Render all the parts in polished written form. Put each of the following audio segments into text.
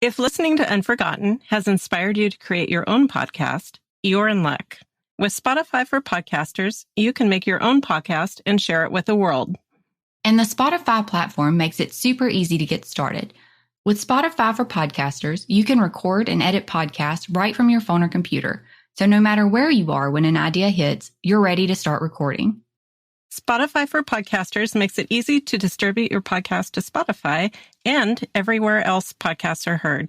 If listening to Unforgotten has inspired you to create your own podcast, you're in luck. With Spotify for Podcasters, you can make your own podcast and share it with the world. And the Spotify platform makes it super easy to get started. With Spotify for Podcasters, you can record and edit podcasts right from your phone or computer. So no matter where you are when an idea hits, you're ready to start recording. Spotify for Podcasters makes it easy to distribute your podcast to Spotify and everywhere else podcasts are heard.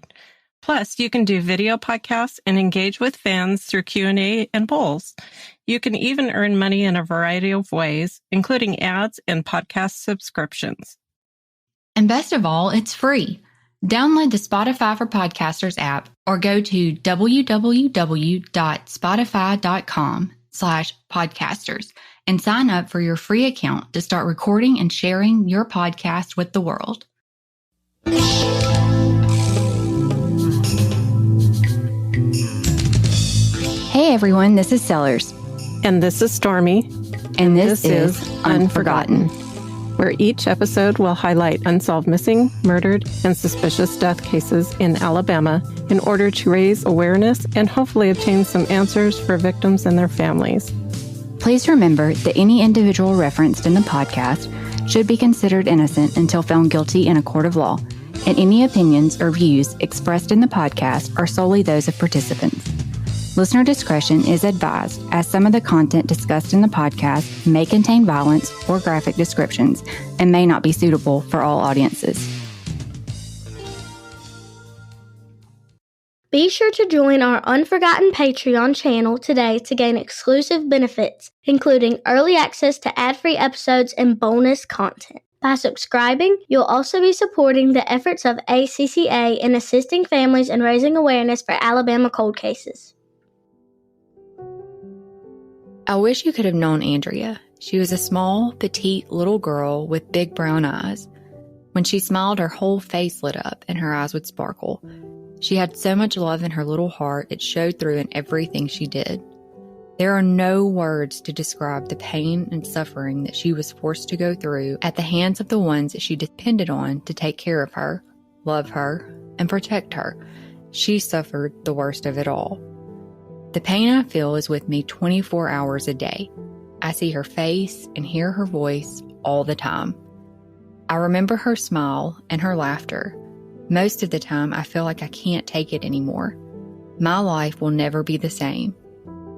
Plus, you can do video podcasts and engage with fans through Q&A and polls. You can even earn money in a variety of ways, including ads and podcast subscriptions. And best of all, it's free. Download the Spotify for Podcasters app or go to www.spotify.com/podcasters and sign up for your free account to start recording and sharing your podcast with the world. Hey everyone, this is Sellers. And this is Stormy. And this is Unforgotten, where each episode will highlight unsolved missing, murdered, and suspicious death cases in Alabama in order to raise awareness and hopefully obtain some answers for victims and their families. Please remember that any individual referenced in the podcast should be considered innocent until found guilty in a court of law, and any opinions or views expressed in the podcast are solely those of participants. Listener discretion is advised, as some of the content discussed in the podcast may contain violence or graphic descriptions and may not be suitable for all audiences. Be sure to join our Unforgotten Patreon channel today to gain exclusive benefits, including early access to ad-free episodes and bonus content. By subscribing, you'll also be supporting the efforts of ACCA in assisting families and raising awareness for Alabama cold cases. I wish you could have known Andrea. She was a small, petite little girl with big brown eyes. When she smiled, her whole face lit up and her eyes would sparkle. She had so much love in her little heart, it showed through in everything she did. There are no words to describe the pain and suffering that she was forced to go through at the hands of the ones that she depended on to take care of her, love her, and protect her. She suffered the worst of it all. The pain I feel is with me 24 hours a day. I see her face and hear her voice all the time. I remember her smile and her laughter. Most of the time, I feel like I can't take it anymore. My life will never be the same.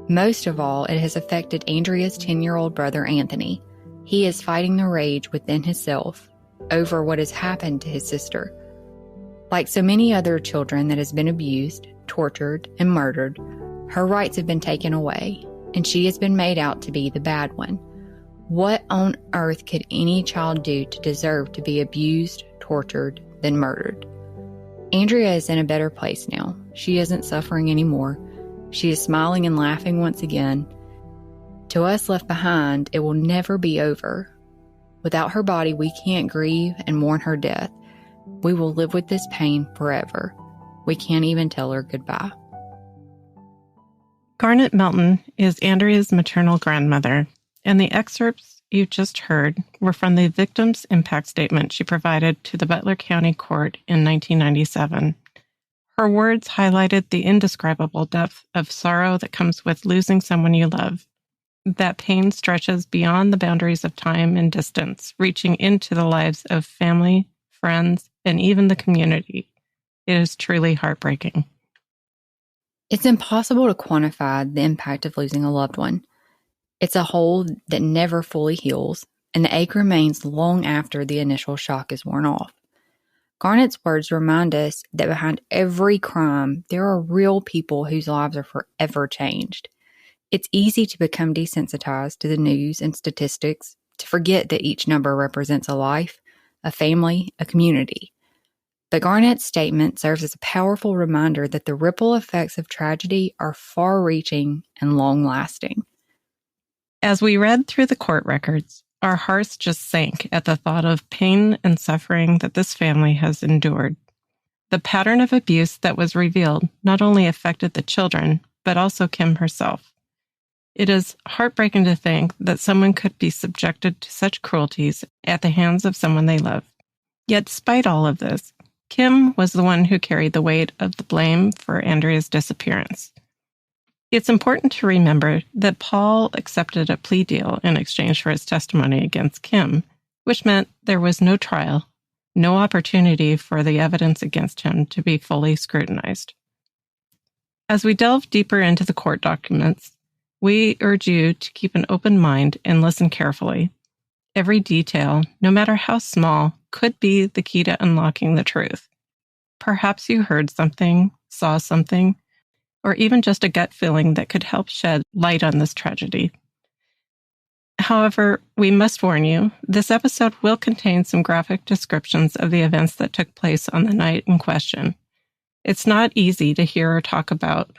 Most of all, it has affected Andrea's 10-year-old brother, Anthony. He is fighting the rage within himself over what has happened to his sister. Like so many other children that has been abused, tortured, and murdered, her rights have been taken away, and she has been made out to be the bad one. What on earth could any child do to deserve to be abused, tortured, then murdered? Andrea is in a better place now. She isn't suffering anymore. She is smiling and laughing once again. To us left behind, it will never be over. Without her body, we can't grieve and mourn her death. We will live with this pain forever. We can't even tell her goodbye. Garnet Melton is Andrea's maternal grandmother, and the excerpts you just heard were from the victim's impact statement she provided to the Butler County Court in 1997. Her words highlighted the indescribable depth of sorrow that comes with losing someone you love. That pain stretches beyond the boundaries of time and distance, reaching into the lives of family, friends, and even the community. It is truly heartbreaking. It's impossible to quantify the impact of losing a loved one. It's a hole that never fully heals, and the ache remains long after the initial shock is worn off. Garnet's words remind us that behind every crime, there are real people whose lives are forever changed. It's easy to become desensitized to the news and statistics, to forget that each number represents a life, a family, a community. But Garnet's statement serves as a powerful reminder that the ripple effects of tragedy are far-reaching and long-lasting. As we read through the court records, our hearts just sank at the thought of pain and suffering that this family has endured. The pattern of abuse that was revealed not only affected the children, but also Kim herself. It is heartbreaking to think that someone could be subjected to such cruelties at the hands of someone they love. Yet despite all of this, Kim was the one who carried the weight of the blame for Andrea's disappearance. It's important to remember that Paul accepted a plea deal in exchange for his testimony against Kim, which meant there was no trial, no opportunity for the evidence against him to be fully scrutinized. As we delve deeper into the court documents, we urge you to keep an open mind and listen carefully. Every detail, no matter how small, could be the key to unlocking the truth. Perhaps you heard something, saw something, or even just a gut feeling that could help shed light on this tragedy. However, we must warn you, this episode will contain some graphic descriptions of the events that took place on the night in question. It's not easy to hear or talk about,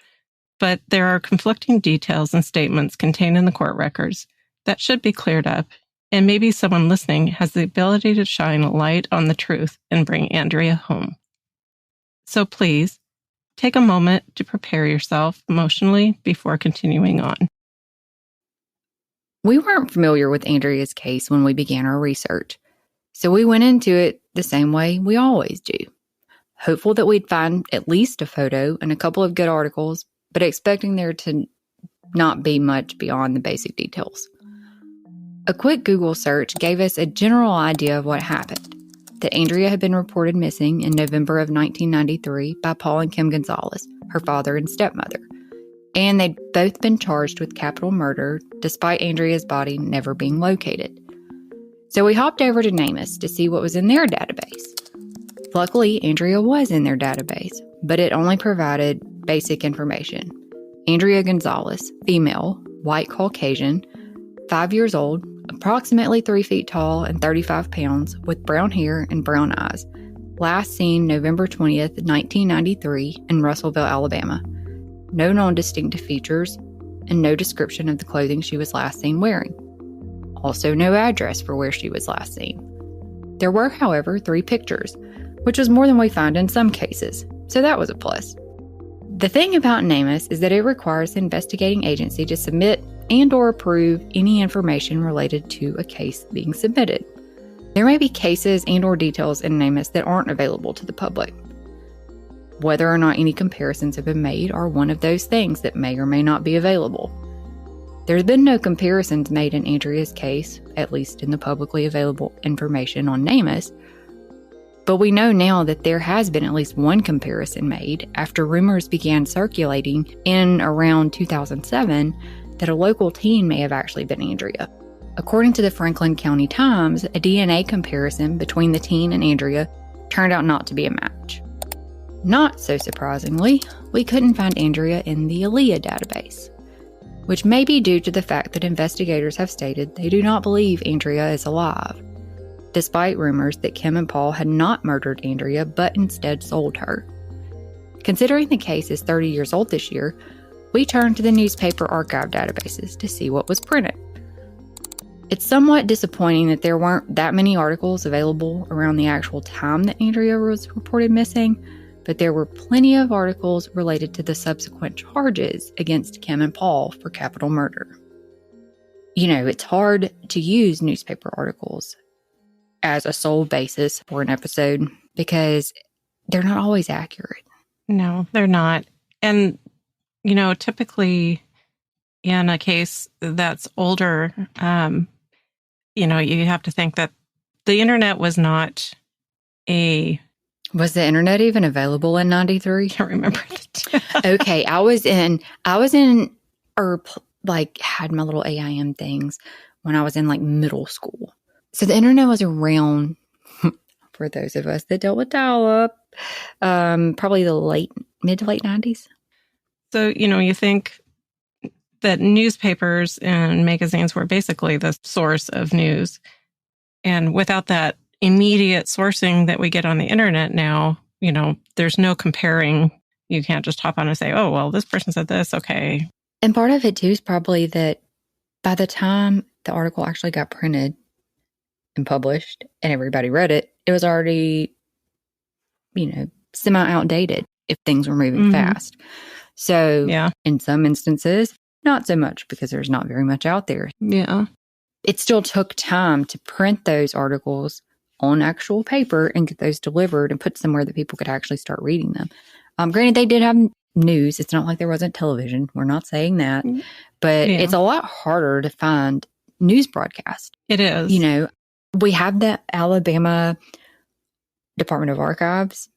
but there are conflicting details and statements contained in the court records that should be cleared up, and maybe someone listening has the ability to shine a light on the truth and bring Andrea home. So please, take a moment to prepare yourself emotionally before continuing on. We weren't familiar with Andrea's case when we began our research, so we went into it the same way we always do, hopeful that we'd find at least a photo and a couple of good articles, but expecting there to not be much beyond the basic details. A quick Google search gave us a general idea of what happened, that Andrea had been reported missing in November of 1993 by Paul and Kim Gonzalez, her father and stepmother, and they'd both been charged with capital murder despite Andrea's body never being located. So we hopped over to NamUs to see what was in their database. Luckily, Andrea was in their database, but it only provided basic information. Andrea Gonzalez, female, white Caucasian, 5 years old, approximately 3 feet tall and 35 pounds, with brown hair and brown eyes. Last seen November 20th, 1993 in Russellville, Alabama. No non-distinctive features, and no description of the clothing she was last seen wearing. Also, no address for where she was last seen. There were, however, 3 pictures, which was more than we find in some cases, so that was a plus. The thing about NamUs is that it requires the investigating agency to submit and or approve any information related to a case being submitted. There may be cases and or details in NamUs that aren't available to the public. Whether or not any comparisons have been made are one of those things that may or may not be available. There's been no comparisons made in Andrea's case, at least in the publicly available information on NamUs, but we know now that there has been at least one comparison made after rumors began circulating in around 2007 that a local teen may have actually been Andrea. According to the Franklin County Times, a DNA comparison between the teen and Andrea turned out not to be a match. Not so surprisingly, we couldn't find Andrea in the ALEA database, which may be due to the fact that investigators have stated they do not believe Andrea is alive, despite rumors that Kim and Paul had not murdered Andrea but instead sold her. Considering the case is 30 years old this year, we turned to the newspaper archive databases to see what was printed. It's somewhat disappointing that there weren't that many articles available around the actual time that Andrea was reported missing, but there were plenty of articles related to the subsequent charges against Kim and Paul for capital murder. You know, it's hard to use newspaper articles as a sole basis for an episode because they're not always accurate. No, they're not. And, you know, typically in a case that's older, you know, you have to think that the internet was not a... Was the internet even available in 93? I can't remember. Okay, I had my little AIM things when I was in like middle school. So the internet was around, for those of us that dealt with dial-up, probably the mid to late 90s. So, you know, you think that newspapers and magazines were basically the source of news. And without that immediate sourcing that we get on the internet now, you know, there's no comparing. You can't just hop on and say, oh, well, this person said this. Okay. And part of it, too, is probably that by the time the article actually got printed and published and everybody read it, it was already, you know, semi-outdated if things were moving fast. So yeah, in some instances, not so much because there's not very much out there. Yeah. It still took time to print those articles on actual paper and get those delivered and put somewhere that people could actually start reading them. Granted, they did have news. It's not like there wasn't television. We're not saying that. But it's a lot harder to find news broadcast. It is. You know, we have the Alabama Department of Archives,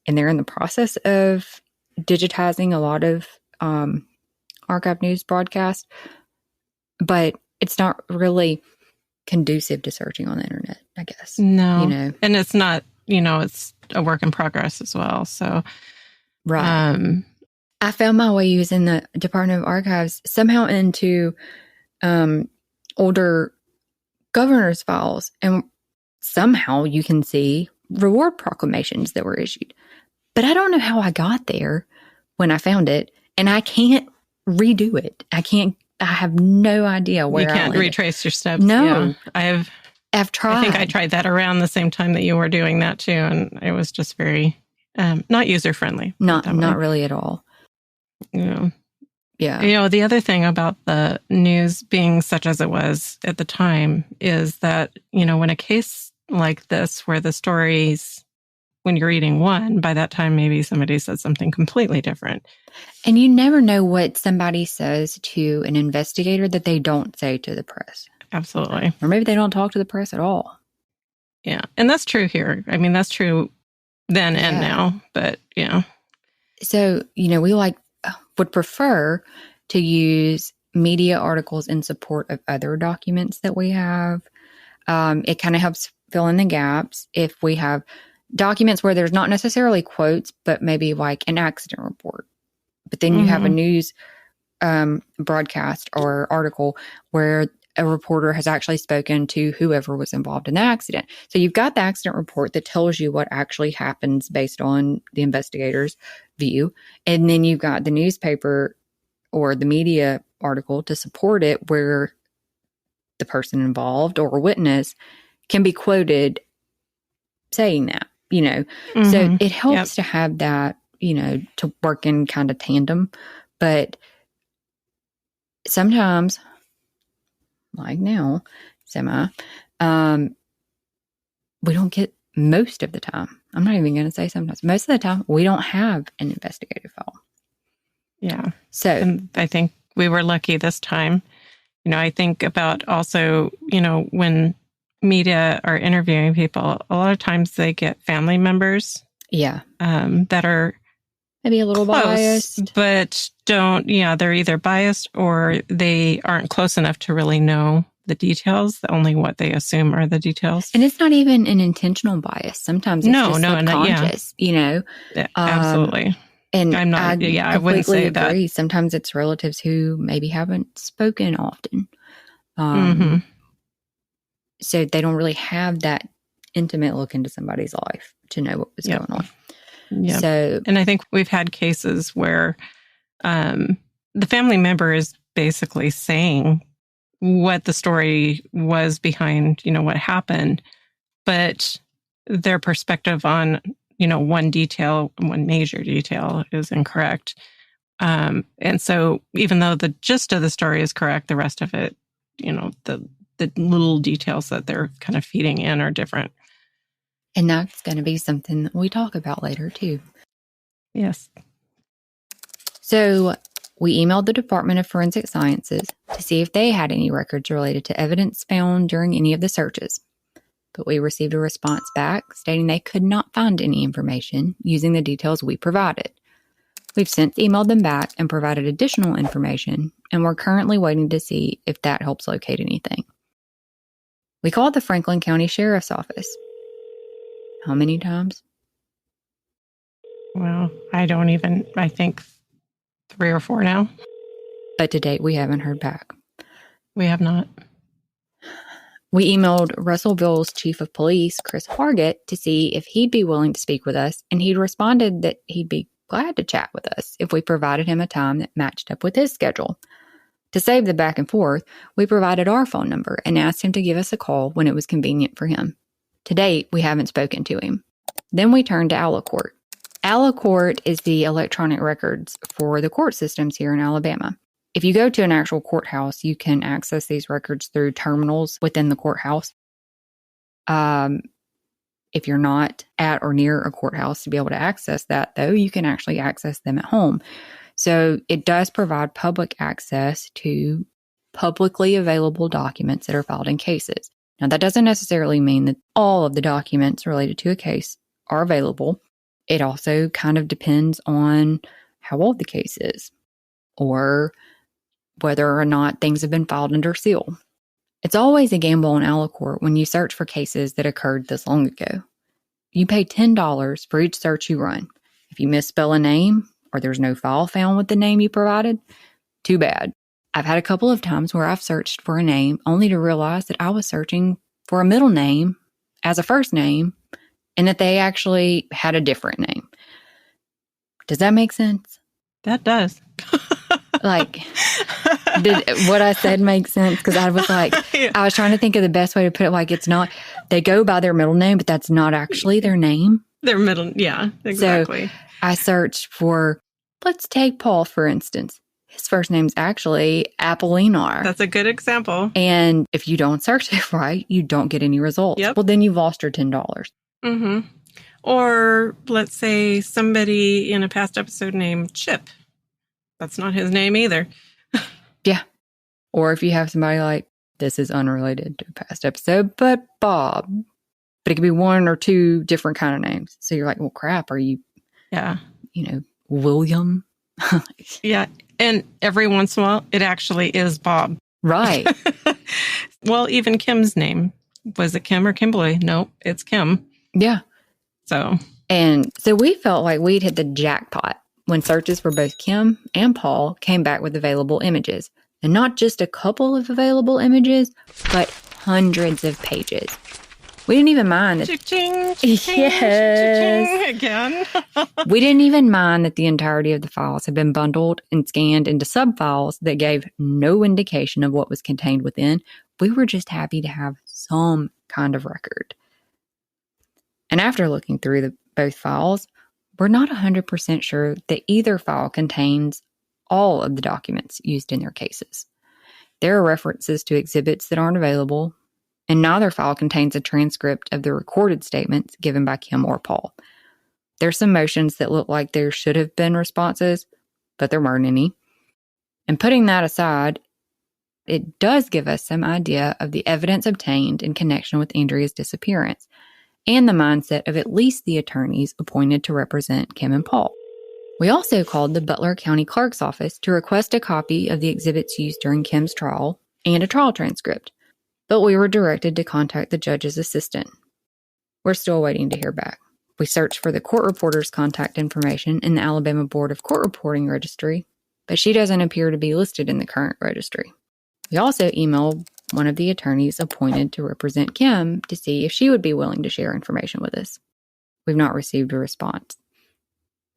and they're in the process of digitizing a lot of archive news broadcasts, but it's not really conducive to searching on the internet, I guess. No. You know? And it's not, it's a work in progress as well. So, right. I found my way using the Department of Archives somehow into older governor's files, and somehow you can see reward proclamations that were issued. But I don't know how I got there when I found it, and I can't redo it. I have no idea where you can't retrace your steps. No. Yeah. I've tried. I think I tried that around the same time that you were doing that too, and it was just very not user friendly. Not really at all. Yeah. Yeah. The other thing about the news being such as it was at the time is that, when a case like this, where the stories, when you're reading one, by that time, maybe somebody said something completely different. And you never know what somebody says to an investigator that they don't say to the press. Absolutely. Or maybe they don't talk to the press at all. Yeah. And that's true here. I mean, that's true then and now, but yeah. So, we would prefer to use media articles in support of other documents that we have. It kind of helps fill in the gaps if we have documents where there's not necessarily quotes, but maybe like an accident report. But then you have a news broadcast or article where a reporter has actually spoken to whoever was involved in the accident. So you've got the accident report that tells you what actually happens based on the investigator's view. And then you've got the newspaper or the media article to support it, where the person involved or a witness can be quoted saying that, So it helps to have that, to work in kind of tandem. But sometimes, like now, we don't get, most of the time. I'm not even going to say sometimes. Most of the time, we don't have an investigative file. Yeah. So, and I think we were lucky this time. I think about also, when media are interviewing people, a lot of times they get family members. Yeah. That are maybe a little close, biased, but they're either biased or they aren't close enough to really know the details, only what they assume are the details. And it's not even an intentional bias. Sometimes it's just subconscious, Yeah, absolutely. And I'm not, I wouldn't say agree. that. Sometimes it's relatives who maybe haven't spoken often. So they don't really have that intimate look into somebody's life to know what was going on. Yeah. So, and I think we've had cases where the family member is basically saying what the story was behind, what happened, but their perspective on, one major detail is incorrect. And so even though the gist of the story is correct, the rest of it, the little details that they're kind of feeding in are different. And that's going to be something that we talk about later too. Yes. So we emailed the Department of Forensic Sciences to see if they had any records related to evidence found during any of the searches. But we received a response back stating they could not find any information using the details we provided. We've since emailed them back and provided additional information, and we're currently waiting to see if that helps locate anything. We called the Franklin County Sheriff's Office. How many times? Well, I think 3 or 4 now. But to date, we haven't heard back. We have not. We emailed Russellville's chief of police, Chris Hargett, to see if he'd be willing to speak with us, and he'd responded that he'd be glad to chat with us if we provided him a time that matched up with his schedule. To save the back and forth, we provided our phone number and asked him to give us a call when it was convenient for him. To date, we haven't spoken to him. Then we turned to AlaCourt. AlaCourt is the electronic records for the court systems here in Alabama. If you go to an actual courthouse, you can access these records through terminals within the courthouse. If you're not at or near a courthouse to be able to access that, though, you can actually access them at home. So it does provide public access to publicly available documents that are filed in cases. Now, that doesn't necessarily mean that all of the documents related to a case are available. It also kind of depends on how old the case is or whether or not things have been filed under seal. It's always a gamble in Alicourt when you search for cases that occurred this long ago. You pay $10 for each search you run. If you misspell a name or there's no file found with the name you provided, too bad. I've had a couple of times where I've searched for a name only to realize that I was searching for a middle name as a first name and that they actually had a different name. Does that make sense? That does. Like, did what I said make sense? Because I was like, I was trying to think of the best way to put it. Like, it's not, they go by their middle name, but that's not actually their name. Their middle, yeah, exactly. So I searched for, let's take Paul, for instance. His first name's actually Apollinaire. That's a good example. And if you don't search it right, you don't get any results. Yep. Well, then you've lost your $10. Mm-hmm. Or let's say somebody in a past episode named Chip. That's not his name either. Yeah. Or if you have somebody like, this is unrelated to a past episode, but Bob. But it could be one or two different kind of names. So you're like, well, crap, are you, William? Yeah. And every once in a while, it actually is Bob. Right. Well, even Kim's name. Was it Kim or Kimberly? No, it's Kim. Yeah. And so we felt like we'd hit the jackpot when searches for both Kim and Paul came back with available images. And not just a couple of available images, but hundreds of pages. We didn't even mind that. Cha-ching, yes. Again. We didn't even mind that the entirety of the files had been bundled and scanned into subfiles that gave no indication of what was contained within. We were just happy to have some kind of record. And after looking through both files, we're not 100% sure that either file contains all of the documents used in their cases. There are references to exhibits that aren't available, and neither file contains a transcript of the recorded statements given by Kim or Paul. There's some motions that look like there should have been responses, but there weren't any. And putting that aside, it does give us some idea of the evidence obtained in connection with Andrea's disappearance, and the mindset of at least the attorneys appointed to represent Kim and Paul. We also called the Butler County Clerk's office to request a copy of the exhibits used during Kim's trial and a trial transcript, but we were directed to contact the judge's assistant. We're still waiting to hear back. We searched for the court reporter's contact information in the Alabama Board of Court Reporting Registry, but she doesn't appear to be listed in the current registry. We also emailed one of the attorneys appointed to represent Kim to see if she would be willing to share information with us. We've not received a response.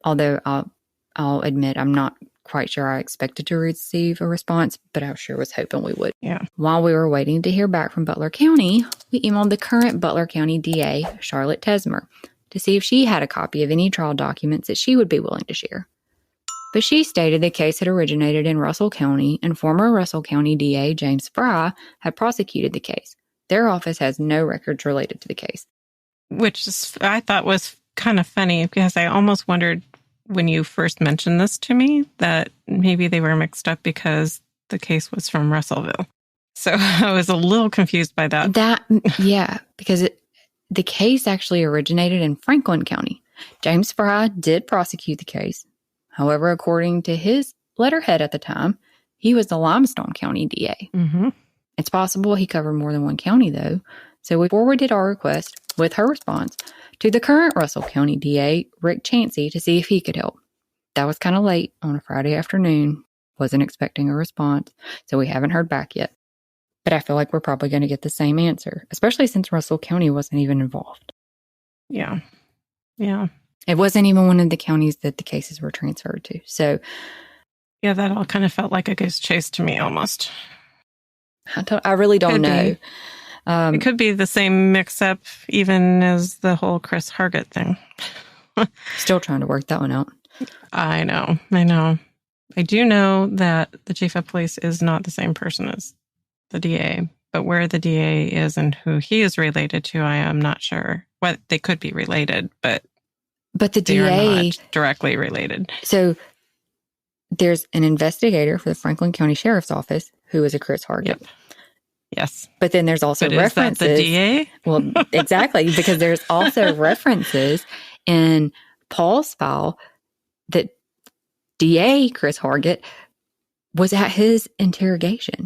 Although I'll admit I'm not quite sure I expected to receive a response, but I sure was hoping we would. Yeah. While we were waiting to hear back from Butler County, we emailed the current Butler County DA, Charlotte Tesmer, to see if she had a copy of any trial documents that she would be willing to share. But she stated the case had originated in Russell County, and former Russell County DA James Fry had prosecuted the case. Their office has no records related to the case. Which I thought was kind of funny, because I almost wondered when you first mentioned this to me that maybe they were mixed up because the case was from Russellville. So I was a little confused by that. Yeah, because the case actually originated in Franklin County. James Fry did prosecute the case. However, according to his letterhead at the time, he was the Limestone County DA. Mm-hmm. It's possible he covered more than one county, though. So we forwarded our request with her response to the current Russell County DA, Rick Chancey, to see if he could help. That was kind of late on a Friday afternoon. Wasn't expecting a response, so we haven't heard back yet. But I feel like we're probably going to get the same answer, especially since Russell County wasn't even involved. Yeah. Yeah. It wasn't even one of the counties that the cases were transferred to. So, yeah, that all kind of felt like a goose chase to me almost. I really don't know. It could be the same mix-up even as the whole Chris Hargett thing. Still trying to work that one out. I know. I do know that the chief of police is not the same person as the DA, But where the DA is and who he is related to, I am not sure. Well, they could be related, but the they DA are not directly related. So there's an investigator for the Franklin County Sheriff's Office who is a Chris Hargett. Yep. Yes. But then there's also but references. Is that the DA? Well, exactly, because there's also references in Paul's file that DA Chris Hargett was at his interrogation.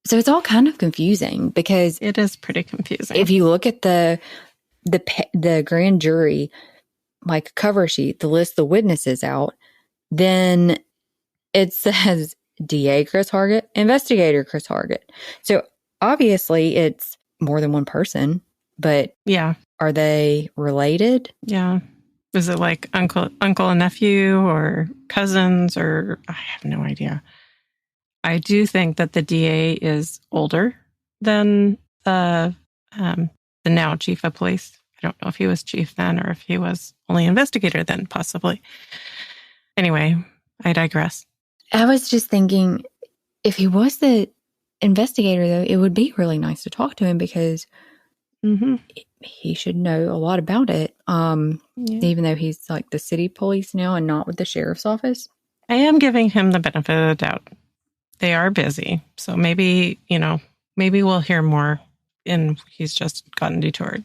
So it's all kind of confusing because it is pretty confusing. If you look at the grand jury like cover sheet, the list the witnesses out, then it says DA Chris Hargett, investigator Chris Hargett. So obviously it's more than one person, but yeah, are they related? Yeah. Is it like uncle and nephew or cousins, or I have no idea. I do think that the DA is older than the now chief of police. I don't know if he was chief then or if he was only investigator then, possibly. Anyway, I digress. I was just thinking, if he was the investigator, though, it would be really nice to talk to him because he should know a lot about it, even though he's like the city police now and not with the sheriff's office. I am giving him the benefit of the doubt. They are busy, so maybe we'll hear more, and he's just gotten detoured.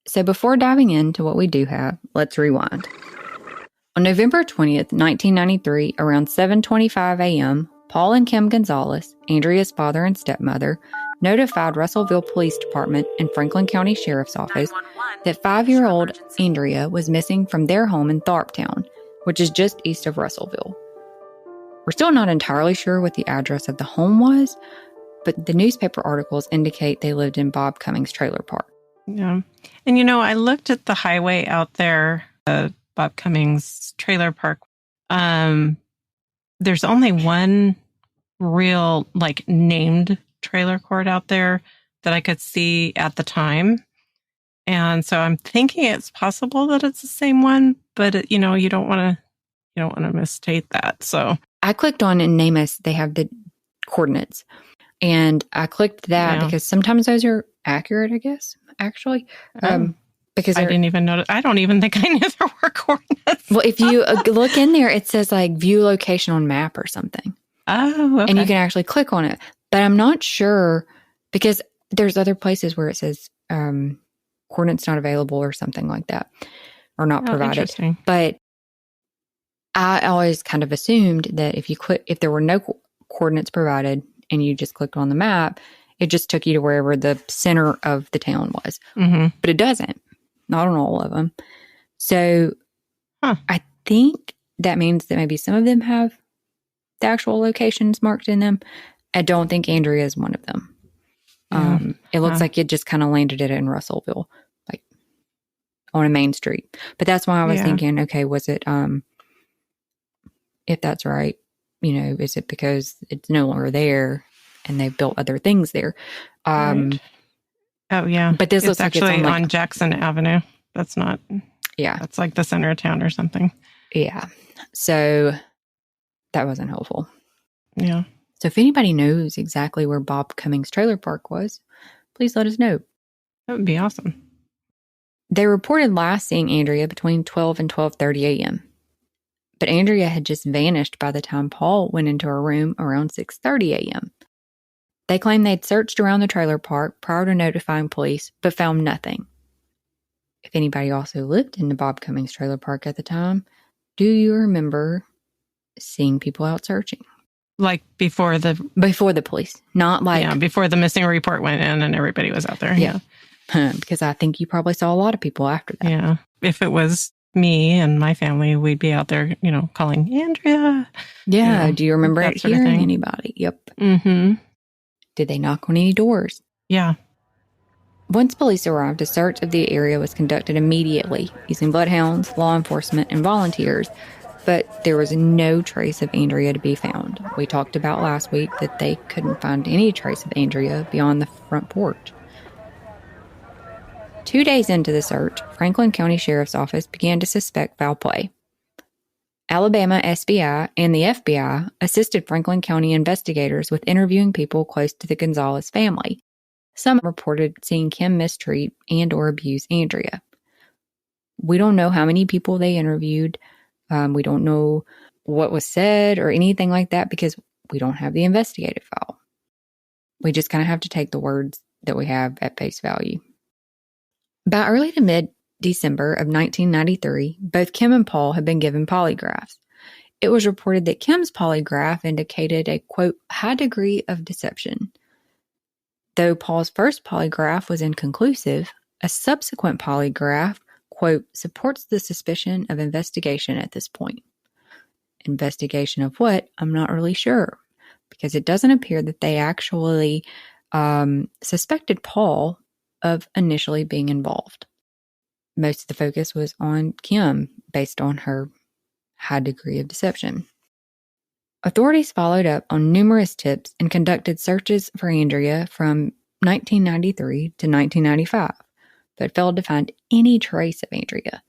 So before diving into what we do have, let's rewind. On November 20th, 1993, around 7:25 a.m., Paul and Kim Gonzalez, Andrea's father and stepmother, notified Russellville Police Department and Franklin County Sheriff's Office that 5-year-old Andrea was missing from their home in Tharptown, which is just east of Russellville. We're still not entirely sure what the address of the home was, but the newspaper articles indicate they lived in Bob Cummings' trailer park. Yeah. And, I looked at the highway out there, Bob Cummings trailer park. There's only one real, named trailer court out there that I could see at the time. And so I'm thinking it's possible that it's the same one, but, you don't want to misstate that. So I clicked on in NamUs, they have the coordinates. And I clicked that because sometimes those are accurate, I guess, actually. Because I didn't even notice. I don't even think I knew there were coordinates. Well, if you look in there, it says view location on map or something. Oh, okay. And you can actually click on it. But I'm not sure because there's other places where it says coordinates not available or something like that, or not provided. But I always kind of assumed that if there were no coordinates provided and you just clicked on the map, it just took you to wherever the center of the town was. Mm-hmm. But it doesn't. Not on all of them. So I think that means that maybe some of them have the actual locations marked in them. I don't think Andrea is one of them. It looks like it just kind of landed it in Russellville, on a main street. But that's why I was thinking, okay, was it, if that's right, is it because it's no longer there and they've built other things there? Right. Oh, yeah. But this looks actually like it's on Jackson Avenue. That's not. Yeah. That's like the center of town or something. Yeah. So that wasn't helpful. Yeah. So if anybody knows exactly where Bob Cummings' trailer park was, please let us know. That would be awesome. They reported last seeing Andrea between 12 and 12:30 a.m. But Andrea had just vanished by the time Paul went into her room around 6:30 a.m. They claim they'd searched around the trailer park prior to notifying police, but found nothing. If anybody also lived in the Bob Cummings trailer park at the time, do you remember seeing people out searching? Before the police, not before the missing report went in and everybody was out there. Yeah. Because I think you probably saw a lot of people after that. Yeah. If it was me and my family, we'd be out there, calling Andrea. Yeah. Do you remember hearing anybody? Yep. Mm-hmm. Did they knock on any doors? Yeah. Once police arrived, a search of the area was conducted immediately using bloodhounds, law enforcement, and volunteers, but there was no trace of Andrea to be found. We talked about last week that they couldn't find any trace of Andrea beyond the front porch. 2 days into the search, Franklin County Sheriff's Office began to suspect foul play. Alabama SBI and the FBI assisted Franklin County investigators with interviewing people close to the Gonzalez family. Some reported seeing Kim mistreat and or abuse Andrea. We don't know how many people they interviewed. We don't know what was said or anything like that because we don't have the investigative file. We just kind of have to take the words that we have at face value. By early to mid-December of 1993, both Kim and Paul had been given polygraphs. It was reported that Kim's polygraph indicated a, quote, high degree of deception. Though Paul's first polygraph was inconclusive, a subsequent polygraph, quote, supports the suspicion of investigation at this point. Investigation of what? I'm not really sure, because it doesn't appear that they actually suspected Paul of initially being involved. Most of the focus was on Kim based on her high degree of deception. Authorities followed up on numerous tips and conducted searches for Andrea from 1993 to 1995, but failed to find any trace of Andrea.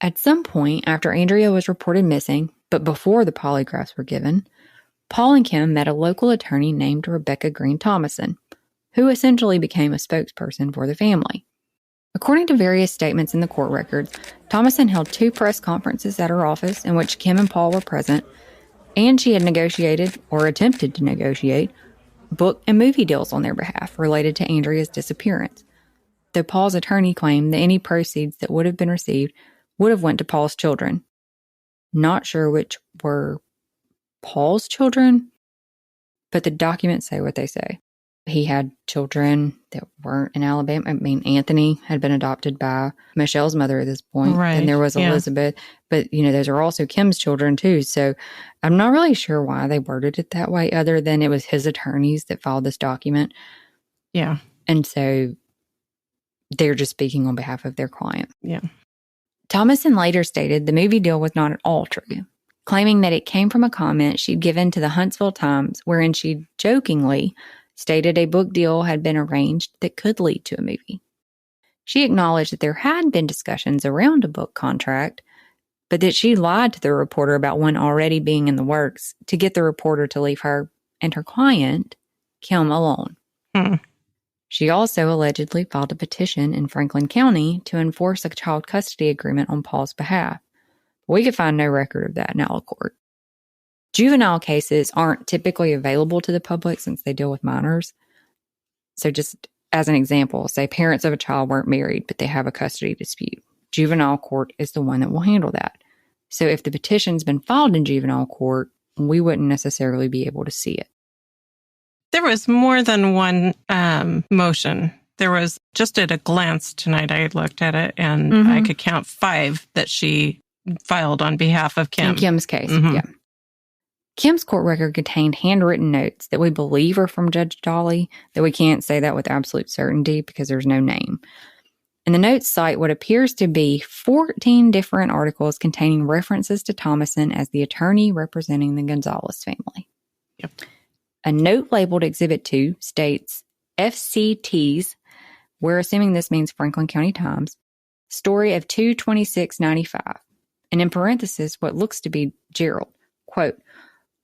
At some point after Andrea was reported missing, but before the polygraphs were given, Paul and Kim met a local attorney named Rebecca Green Thomason, who essentially became a spokesperson for the family. According to various statements in the court records, Thomason held 2 press conferences at her office in which Kim and Paul were present, and she had negotiated, or attempted to negotiate, book and movie deals on their behalf related to Andrea's disappearance, though Paul's attorney claimed that any proceeds that would have been received would have went to Paul's children. Not sure which were Paul's children, but the documents say what they say. He had children that weren't in Alabama. I mean, Anthony had been adopted by Michelle's mother at this point. Right. And there was Elizabeth. But, those are also Kim's children too. So I'm not really sure why they worded it that way, other than it was his attorneys that filed this document. Yeah. And so they're just speaking on behalf of their client. Yeah. Thomason later stated the movie deal was not at all true, claiming that it came from a comment she'd given to the Huntsville Times, wherein she jokingly stated a book deal had been arranged that could lead to a movie. She acknowledged that there had been discussions around a book contract, but that she lied to the reporter about one already being in the works to get the reporter to leave her and her client, Kim, alone. She also allegedly filed a petition in Franklin County to enforce a child custody agreement on Paul's behalf. We could find no record of that in our court. Juvenile cases aren't typically available to the public since they deal with minors. So just as an example, say parents of a child weren't married, but they have a custody dispute. Juvenile court is the one that will handle that. So if the petition's been filed in juvenile court, we wouldn't necessarily be able to see it. There was more than one motion. There was, just at a glance tonight, I looked at it, and I could count 5 that she filed on behalf of Kim. In Kim's case, yeah. Kim's court record contained handwritten notes that we believe are from Judge Dolly, though we can't say that with absolute certainty because there's no name. And the notes cite what appears to be 14 different articles containing references to Thomason as the attorney representing the Gonzalez family. Yep. A note labeled Exhibit 2 states, FCT's, we're assuming this means Franklin County Times, story of 2/26/95. And in parentheses, what looks to be Gerald. Quote,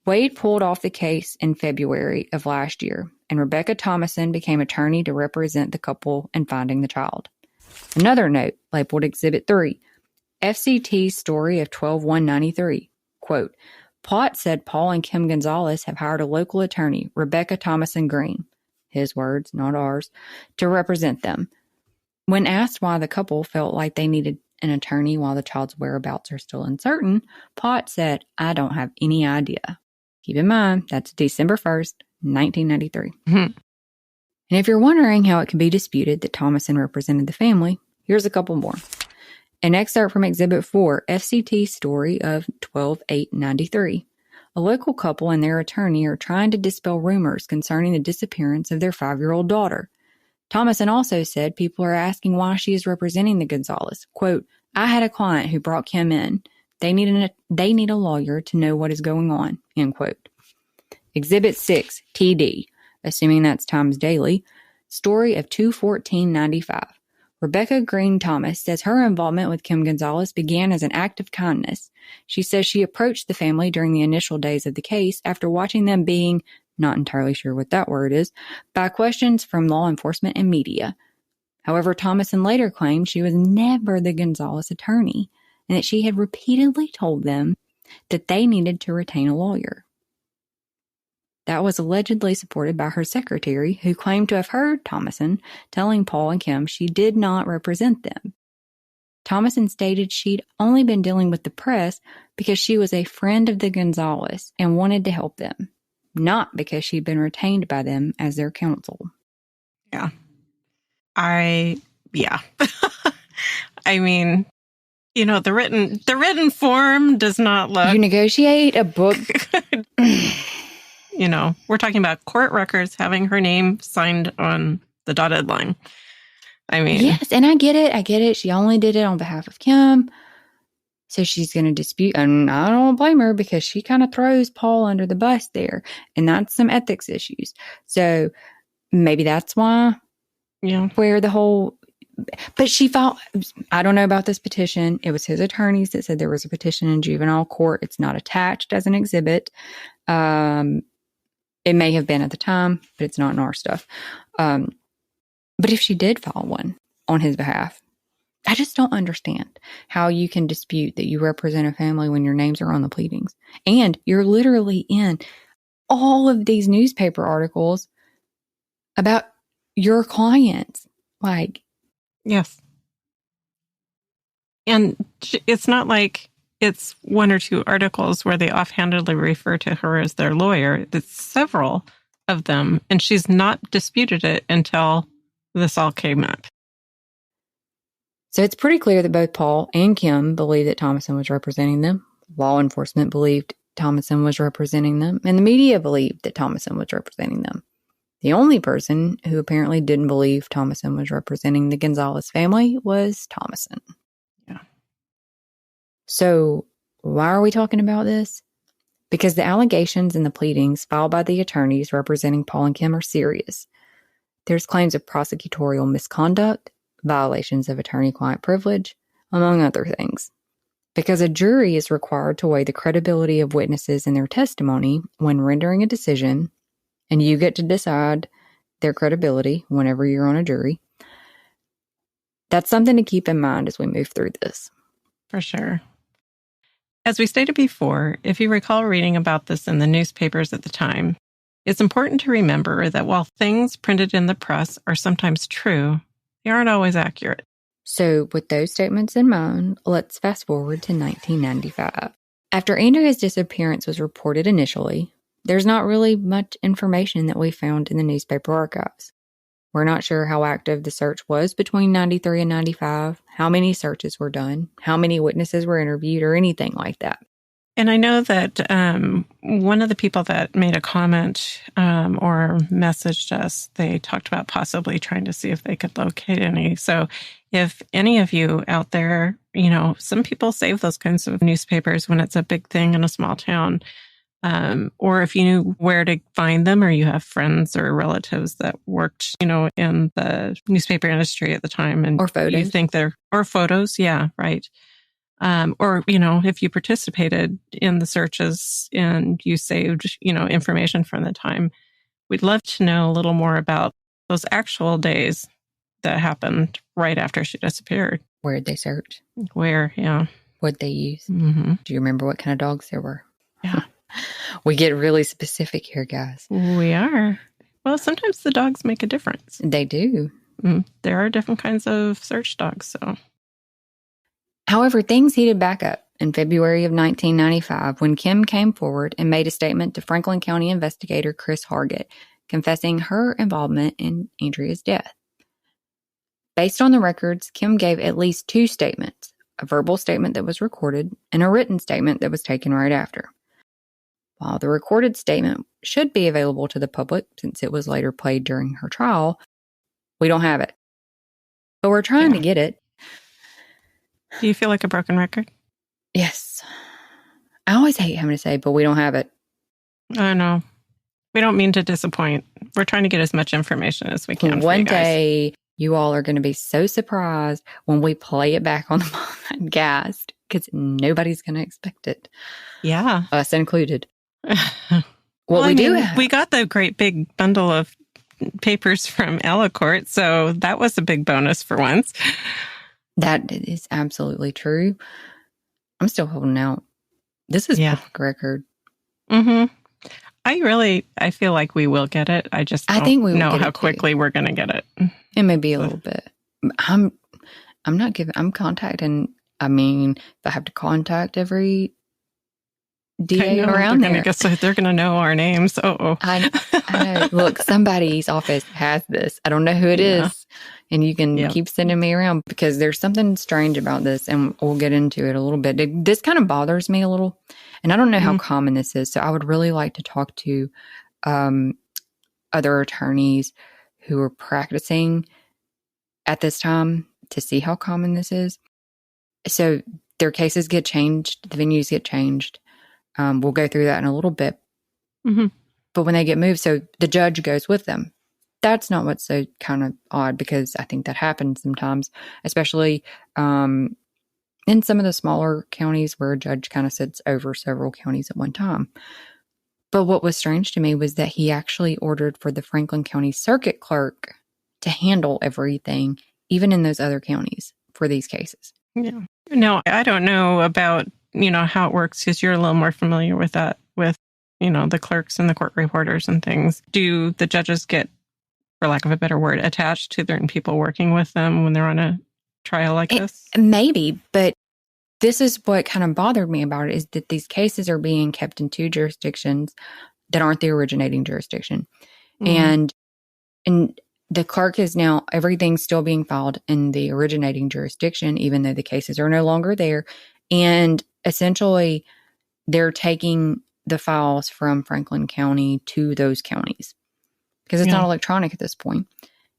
Wade pulled off the case in February of last year, and Rebecca Thomason became attorney to represent the couple in finding the child. Another note, labeled Exhibit 3, FCT's story of 12/1/93. Quote, Plot said Paul and Kim Gonzalez have hired a local attorney, Rebecca Thomason Green, his words, not ours, to represent them. When asked why the couple felt like they needed an attorney while the child's whereabouts are still uncertain, Plot said, I don't have any idea. Keep in mind, that's December 1st, 1993. And if you're wondering how it could be disputed that Thomason represented the family, here's a couple more. An excerpt from Exhibit 4, FCT's story of 12/8/93. A local couple and their attorney are trying to dispel rumors concerning the disappearance of their 5-year-old daughter. Thomason also said people are asking why she is representing the Gonzalez. Quote, I had a client who brought Kim in. They need a lawyer to know what is going on, end quote. Exhibit 6, TD, assuming that's Times Daily, story of 2/14/95. Rebecca Green Thomas says her involvement with Kim Gonzalez began as an act of kindness. She says she approached the family during the initial days of the case after watching them being, not entirely sure what that word is, by questions from law enforcement and media. However, Thomason later claimed she was never the Gonzalez attorney and that she had repeatedly told them that they needed to retain a lawyer. That was allegedly supported by her secretary, who claimed to have heard Thomason telling Paul and Kim she did not represent them. Thomason stated she'd only been dealing with the press because she was a friend of the Gonzalez and wanted to help them, not because she'd been retained by them as their counsel. Yeah. I mean, the written form does not look... You negotiate a book... We're talking about court records having her name signed on the dotted line. I mean... Yes, and I get it. She only did it on behalf of Kim. So she's going to dispute, and I don't blame her because she kind of throws Paul under the bus there. And that's some ethics issues. So maybe that's why... Yeah. Where the whole... But she filed... I don't know about this petition. It was his attorneys that said there was a petition in juvenile court. It's not attached as an exhibit. It may have been at the time, but it's not in our stuff. But if she did file one on his behalf, I just don't understand how you can dispute that you represent a family when your names are on the pleadings. And you're literally in all of these newspaper articles about your clients. Yes. And it's not like it's one or two articles where they offhandedly refer to her as their lawyer. It's several of them, and she's not disputed it until this all came up. So it's pretty clear that both Paul and Kim believed that Thomason was representing them. Law enforcement believed Thomason was representing them, and the media believed that Thomason was representing them. The only person who apparently didn't believe Thomason was representing the Gonzalez family was Thomason. Yeah. So why are we talking about this? Because the allegations and the pleadings filed by the attorneys representing Paul and Kim are serious. There's claims of prosecutorial misconduct, violations of attorney-client privilege, among other things. Because a jury is required to weigh the credibility of witnesses and their testimony when rendering a decision, and you get to decide their credibility whenever you're on a jury. That's something to keep in mind as we move through this. For sure. As we stated before, if you recall reading about this in the newspapers at the time, it's important to remember that while things printed in the press are sometimes true, they aren't always accurate. So with those statements in mind, let's fast forward to 1995. After Andrea's disappearance was reported initially, there's not really much information that we found in the newspaper archives. We're not sure how active the search was between 93 and 95, how many searches were done, how many witnesses were interviewed, or anything like that. And I know that one of the people that made a comment or messaged us, they talked about possibly trying to see if they could locate any. So if any of you out there, some people save those kinds of newspapers when it's a big thing in a small town. Or if you knew where to find them, or you have friends or relatives that worked, in the newspaper industry at the time, and or photos, you think or photos, yeah, right. Or if you participated in the searches and you saved, information from the time, we'd love to know a little more about those actual days that happened right after she disappeared. Where'd they search? Where, yeah. What'd they use? Mm-hmm. Do you remember what kind of dogs there were? Yeah. We get really specific here, guys. We are. Well, sometimes the dogs make a difference. They do. There are different kinds of search dogs, so. However, things heated back up in February of 1995 when Kim came forward and made a statement to Franklin County investigator Chris Hargett, confessing her involvement in Andrea's death. Based on the records, Kim gave at least two statements, a verbal statement that was recorded and a written statement that was taken right after. While the recorded statement should be available to the public since it was later played during her trial, we don't have it. But we're trying to get it. Do you feel like a broken record? Yes. I always hate having to say, but we don't have it. I know. We don't mean to disappoint. We're trying to get as much information as we can. One day You all are going to be so surprised when we play it back on the podcast because nobody's going to expect it. Yeah. Us included. We got the great big bundle of papers from Court, so that was a big bonus for once. That is absolutely true. I'm still holding out. This is public record. Mm-hmm. I feel like we will get it. I think we know how quickly we're going to get it. It may be a little bit. I'm contacting. I mean, if I have to contact every DA around there, they're going to know our names. I know. Look, somebody's office has this. I don't know who it is. And you can keep sending me around because there's something strange about this, and we'll get into it a little bit. This kind of bothers me a little, and I don't know how common this is. So I would really like to talk to other attorneys who are practicing at this time to see how common this is. So their cases get changed, the venues get changed. We'll go through that in a little bit. Mm-hmm. But when they get moved, so the judge goes with them. That's not what's so kind of odd, because I think that happens sometimes, especially in some of the smaller counties where a judge kind of sits over several counties at one time. But what was strange to me was that he actually ordered for the Franklin County Circuit Clerk to handle everything, even in those other counties for these cases. Yeah. No, I don't know about how it works, because you're a little more familiar with that, with, the clerks and the court reporters and things. Do the judges get, for lack of a better word, attached to certain people working with them when they're on a trial like this? Maybe, but this is what kind of bothered me about it, is that these cases are being kept in two jurisdictions that aren't the originating jurisdiction. And the clerk is now, everything's still being filed in the originating jurisdiction, even though the cases are no longer there. And essentially, they're taking the files from Franklin County to those counties because it's not electronic at this point.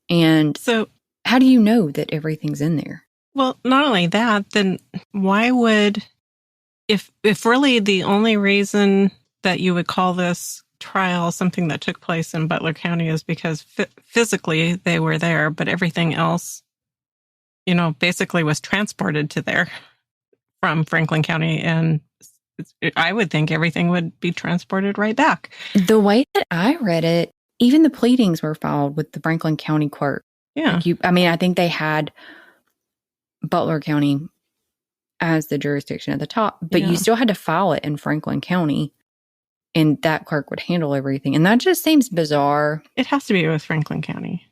And so how do you know that everything's in there? Well, not only that, then why would, if really the only reason that you would call this trial something that took place in Butler County is because physically they were there, but everything else, basically was transported to there from Franklin County, and I would think everything would be transported right back. The way that I read it, even the pleadings were filed with the Franklin County Court. Yeah. I think they had Butler County as the jurisdiction at the top, but you still had to file it in Franklin County, and that clerk would handle everything. And that just seems bizarre. It has to be with Franklin County.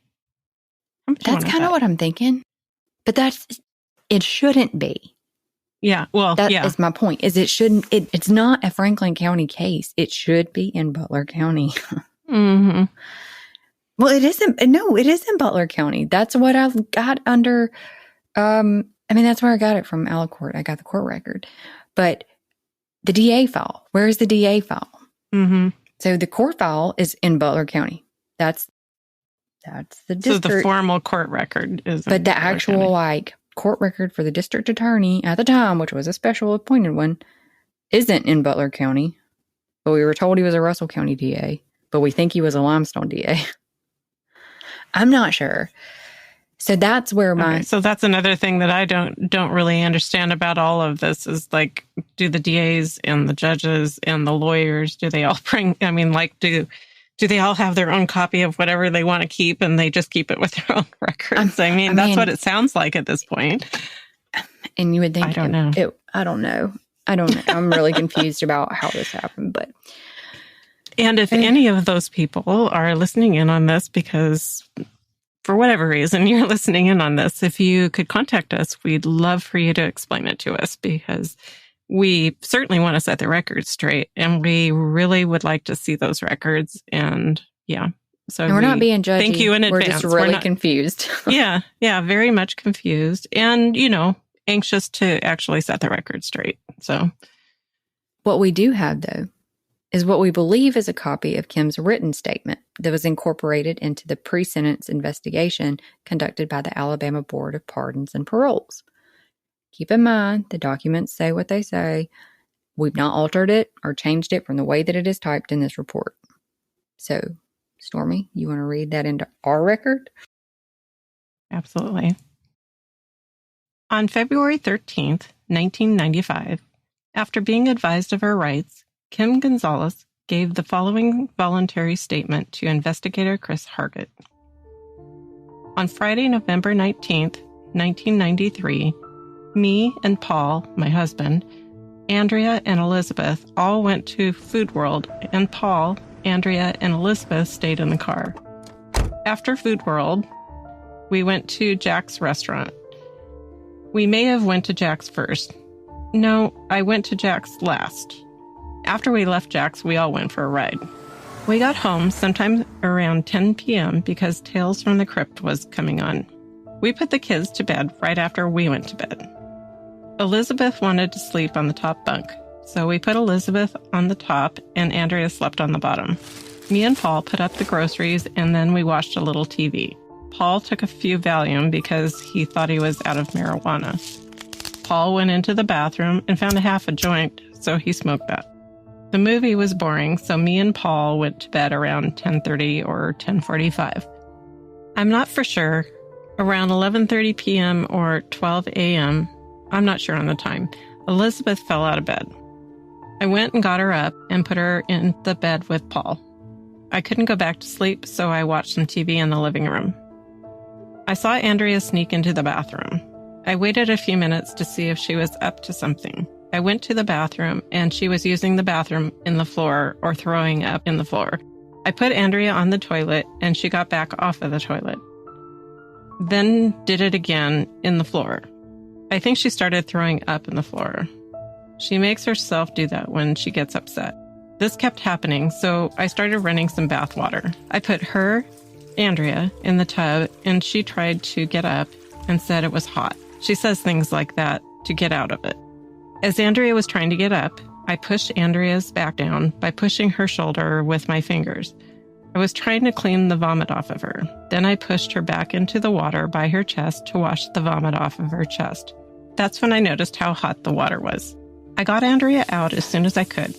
That's kind of what I'm thinking. But it shouldn't be. Yeah, well, that is my point, is it's not a Franklin County case. It should be in Butler County. Mm-hmm. Well, it isn't. No, it is in Butler County. That's what I've got under, that's where I got it from Court. I got the court record. But the DA file, where is the DA file? Mm-hmm. So the court file is in Butler County. That's the district. So the formal court record is but the actual County. Court record for the district attorney at the time, which was a special appointed one, isn't in Butler County. But we were told he was a Russell County DA, but we think he was a Limestone DA. I'm not sure. So that's where so that's another thing that I don't really understand about all of this is, like, do the DAs and the judges and the lawyers, do they all bring, do they all have their own copy of whatever they want to keep, and they just keep it with their own records? That's what it sounds like at this point. And you would think, I don't know. I don't know. I'm really confused about how this happened, but. And if any of those people are listening in on this, because for whatever reason you're listening in on this, if you could contact us, we'd love for you to explain it to us, because we certainly want to set the record straight, and we really would like to see those records. And so we're not being judgy. Thank you in advance. We're just really confused. yeah, very much confused, and anxious to actually set the record straight. So, what we do have, though, is what we believe is a copy of Kim's written statement that was incorporated into the pre-sentence investigation conducted by the Alabama Board of Pardons and Paroles. Keep in mind, the documents say what they say. We've not altered it or changed it from the way that it is typed in this report. So, Stormy, you want to read that into our record? Absolutely. On February 13th, 1995, after being advised of her rights, Kim Gonzalez gave the following voluntary statement to investigator Chris Hargett. On Friday, November 19th, 1993, me and Paul, my husband, Andrea and Elizabeth all went to Food World, and Paul, Andrea, and Elizabeth stayed in the car. After Food World, we went to Jack's restaurant. We may have went to Jack's first. No, I went to Jack's last. After we left Jack's, we all went for a ride. We got home sometime around 10 p.m. because Tales from the Crypt was coming on. We put the kids to bed right after we went to bed. Elizabeth wanted to sleep on the top bunk, so we put Elizabeth on the top and Andrea slept on the bottom. Me and Paul put up the groceries and then we watched a little TV. Paul took a few Valium because he thought he was out of marijuana. Paul went into the bathroom and found a half a joint, so he smoked that. The movie was boring, so me and Paul went to bed around 10:30 or 10:45. I'm not for sure. Around 11:30 p.m. or 12 a.m., I'm not sure on the time, Elizabeth fell out of bed. I went and got her up and put her in the bed with Paul. I couldn't go back to sleep, so I watched some TV in the living room. I saw Andrea sneak into the bathroom. I waited a few minutes to see if she was up to something. I went to the bathroom, and she was using the bathroom in the floor or throwing up in the floor. I put Andrea on the toilet, and she got back off of the toilet. Then did it again in the floor. I think she started throwing up in the floor. She makes herself do that when she gets upset. This kept happening, so I started running some bath water. I put her, Andrea, in the tub, and she tried to get up and said it was hot. She says things like that to get out of it. As Andrea was trying to get up, I pushed Andrea's back down by pushing her shoulder with my fingers. I was trying to clean the vomit off of her. Then I pushed her back into the water by her chest to wash the vomit off of her chest. That's when I noticed how hot the water was. I got Andrea out as soon as I could.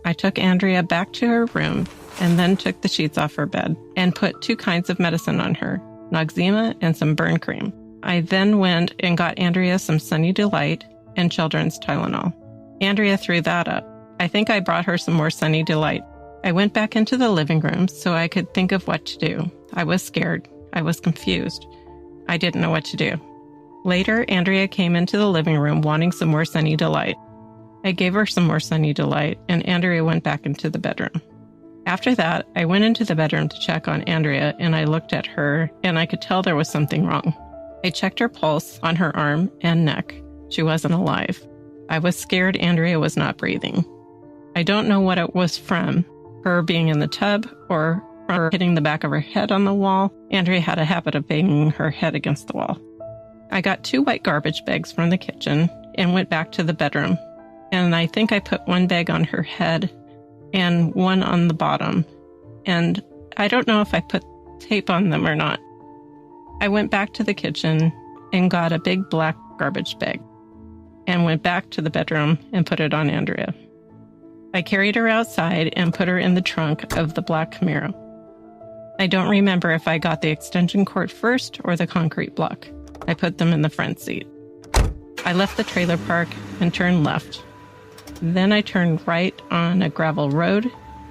I took Andrea back to her room and then took the sheets off her bed and put 2 kinds of medicine on her, Noxzema and some burn cream. I then went and got Andrea some Sunny Delight and children's Tylenol. Andrea threw that up. I think I brought her some more Sunny Delight. I went back into the living room so I could think of what to do. I was scared. I was confused. I didn't know what to do. Later, Andrea came into the living room wanting some more Sunny Delight. I gave her some more Sunny Delight, and Andrea went back into the bedroom. After that, I went into the bedroom to check on Andrea, and I looked at her, and I could tell there was something wrong. I checked her pulse on her arm and neck. She wasn't alive. I was scared Andrea was not breathing. I don't know what it was from, her being in the tub or her hitting the back of her head on the wall. Andrea had a habit of banging her head against the wall. I got 2 white garbage bags from the kitchen and went back to the bedroom. And I think I put 1 bag on her head and 1 on the bottom. And I don't know if I put tape on them or not. I went back to the kitchen and got a big black garbage bag and went back to the bedroom and put it on Andrea. I carried her outside and put her in the trunk of the black Camaro. I don't remember if I got the extension cord first or the concrete block. I put them in the front seat. I left the trailer park and turned left. Then I turned right on a gravel road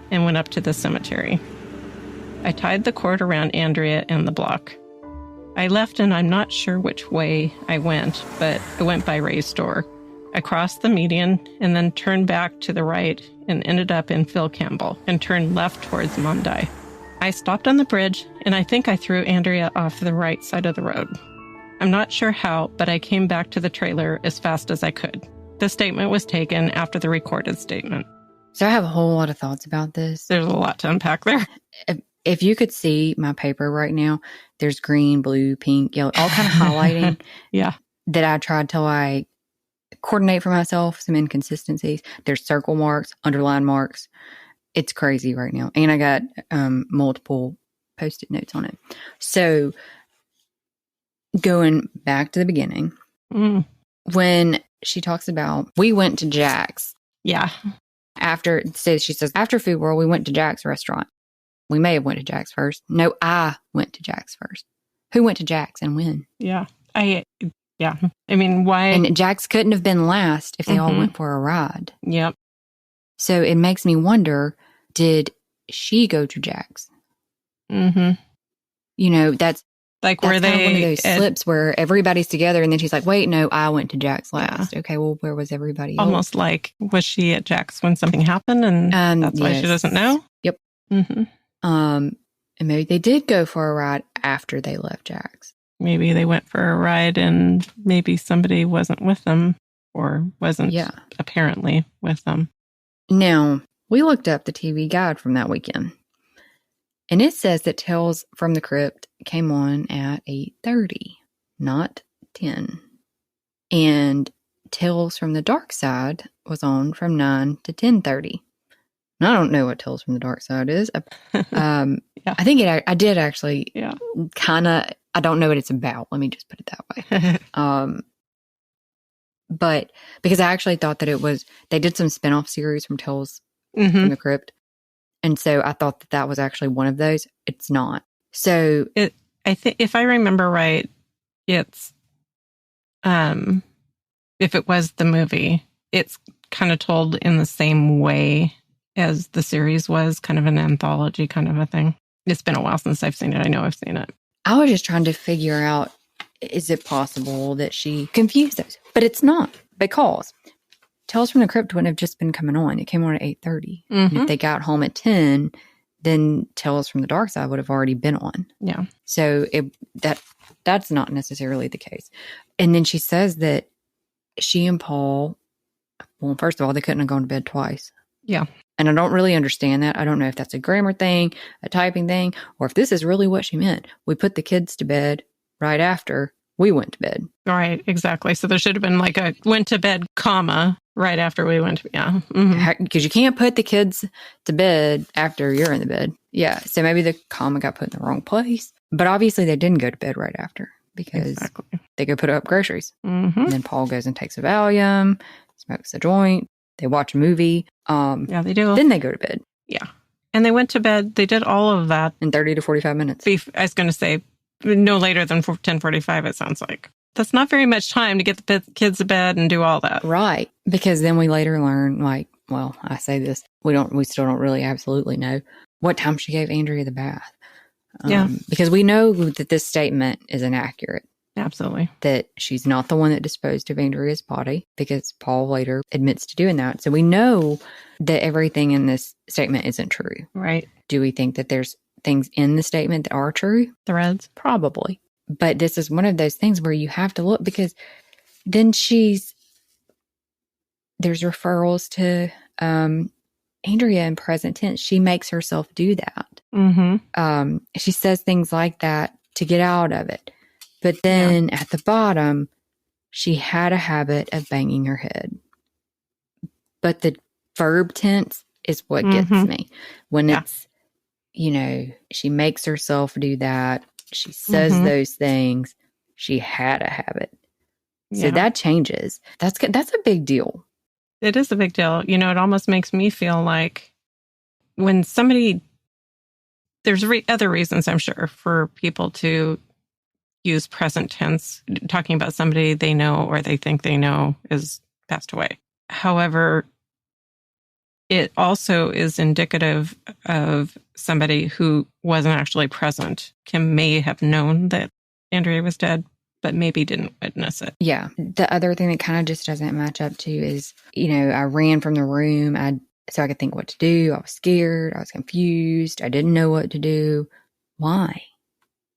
and went up to the cemetery. I tied the cord around Andrea and the block. I left and I'm not sure which way I went, but I went by Ray's store. I crossed the median and then turned back to the right and ended up in Phil Campbell and turned left towards Monday. I stopped on the bridge and I think I threw Andrea off the right side of the road. I'm not sure how, but I came back to the trailer as fast as I could. The statement was taken after the recorded statement. So I have a whole lot of thoughts about this. There's a lot to unpack there. If you could see my paper right now, there's green, blue, pink, yellow, all kind of highlighting. Yeah. That I tried till I coordinate for myself some inconsistencies. There's circle marks, underline marks. It's crazy right now. And I got multiple Post-it notes on it. So going back to the beginning, when she talks about, we went to Jack's. Yeah. She says, after Food World, we went to Jack's restaurant. We may have went to Jack's first. No, I went to Jack's first. Who went to Jack's and when? Yeah. I mean, why? And Jack's couldn't have been last if they all went for a ride. Yep. So it makes me wonder, did she go to Jack's? Mm-hmm. You know, that's were they kind of one of those slips where everybody's together and then she's like, wait, no, I went to Jack's last. Yeah. Okay, well, where was everybody else? Almost like, was she at Jack's when something happened and that's why she doesn't know? Yep. Mm-hmm. And maybe they did go for a ride after they left Jack's. Maybe they went for a ride and maybe somebody wasn't with them or wasn't apparently with them. Now, we looked up the TV guide from that weekend. And it says that Tales from the Crypt came on at 8:30, not 10. And Tales from the Dark Side was on from 9 to 10:30. And I don't know what Tales from the Dark Side is. I think I did actually kind of, I don't know what it's about. Let me just put it that way. But because I actually thought that they did some spinoff series from Tales from the Crypt. And so I thought that was actually one of those. It's not. So I think if I remember right, it's if it was the movie, it's kind of told in the same way as the series was, kind of an anthology kind of a thing. It's been a while since I've seen it. I know I've seen it. I was just trying to figure out, is it possible that she confused those? But it's not, because Tales from the Crypt wouldn't have just been coming on. It came on at 8:30. And if they got home at 10, then Tales from the Dark Side would have already been on. Yeah. So that's not necessarily the case. And then she says that she and Paul, well, first of all, they couldn't have gone to bed twice. Yeah. And I don't really understand that. I don't know if that's a grammar thing, a typing thing, or if this is really what she meant. We put the kids to bed right after we went to bed. Right, exactly. So there should have been like a went to bed, comma, right after we went to bed. Yeah. Because you can't put the kids to bed after you're in the bed. Yeah. So maybe the comma got put in the wrong place. But obviously they didn't go to bed right after because they go put up groceries. And then Paul goes and takes a Valium, smokes a joint. They watch a movie. Yeah, they do. Then they go to bed. Yeah. And they went to bed. They did all of that in 30 to 45 minutes. I was going to say no later than 10:45, it sounds like. That's not very much time to get the kids to bed and do all that. Right. Because then we later learn, I say this, we still don't really absolutely know what time she gave Andrea the bath. Because we know that this statement is inaccurate. Absolutely. That she's not the one that disposed of Andrea's body, because Paul later admits to doing that. So we know that everything in this statement isn't true. Right. Do we think that there's things in the statement that are true? Threads? Probably. But this is one of those things where you have to look, because then there's referrals to Andrea in present tense. She makes herself do that. She says things like that to get out of it. But then at the bottom, she had a habit of banging her head. But the verb tense is what gets me. When it's, she makes herself do that. She says those things. She had a habit. So that changes. That's a big deal. It is a big deal. It almost makes me feel like when somebody, there's other reasons, I'm sure, for people to use present tense, talking about somebody they know or they think they know is passed away. However, it also is indicative of somebody who wasn't actually present. Kim may have known that Andrea was dead, but maybe didn't witness it. Yeah. The other thing that kind of just doesn't match up to is, I ran from the room so I could think what to do. I was scared. I was confused. I didn't know what to do. Why?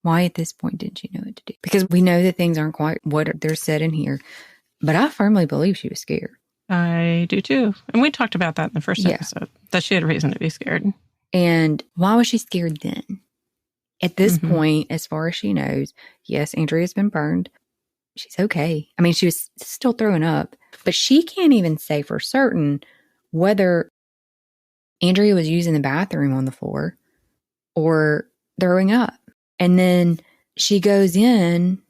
Why at this point didn't you know what to do? Because we know that things aren't quite what they're said in here. But I firmly believe she was scared. I do too. And we talked about that in the first episode, that she had a reason to be scared. And why was she scared then? At this point, as far as she knows, yes, Andrea's been burned. She's okay. I mean, she was still throwing up. But she can't even say for certain whether Andrea was using the bathroom on the floor or throwing up. And then she goes in.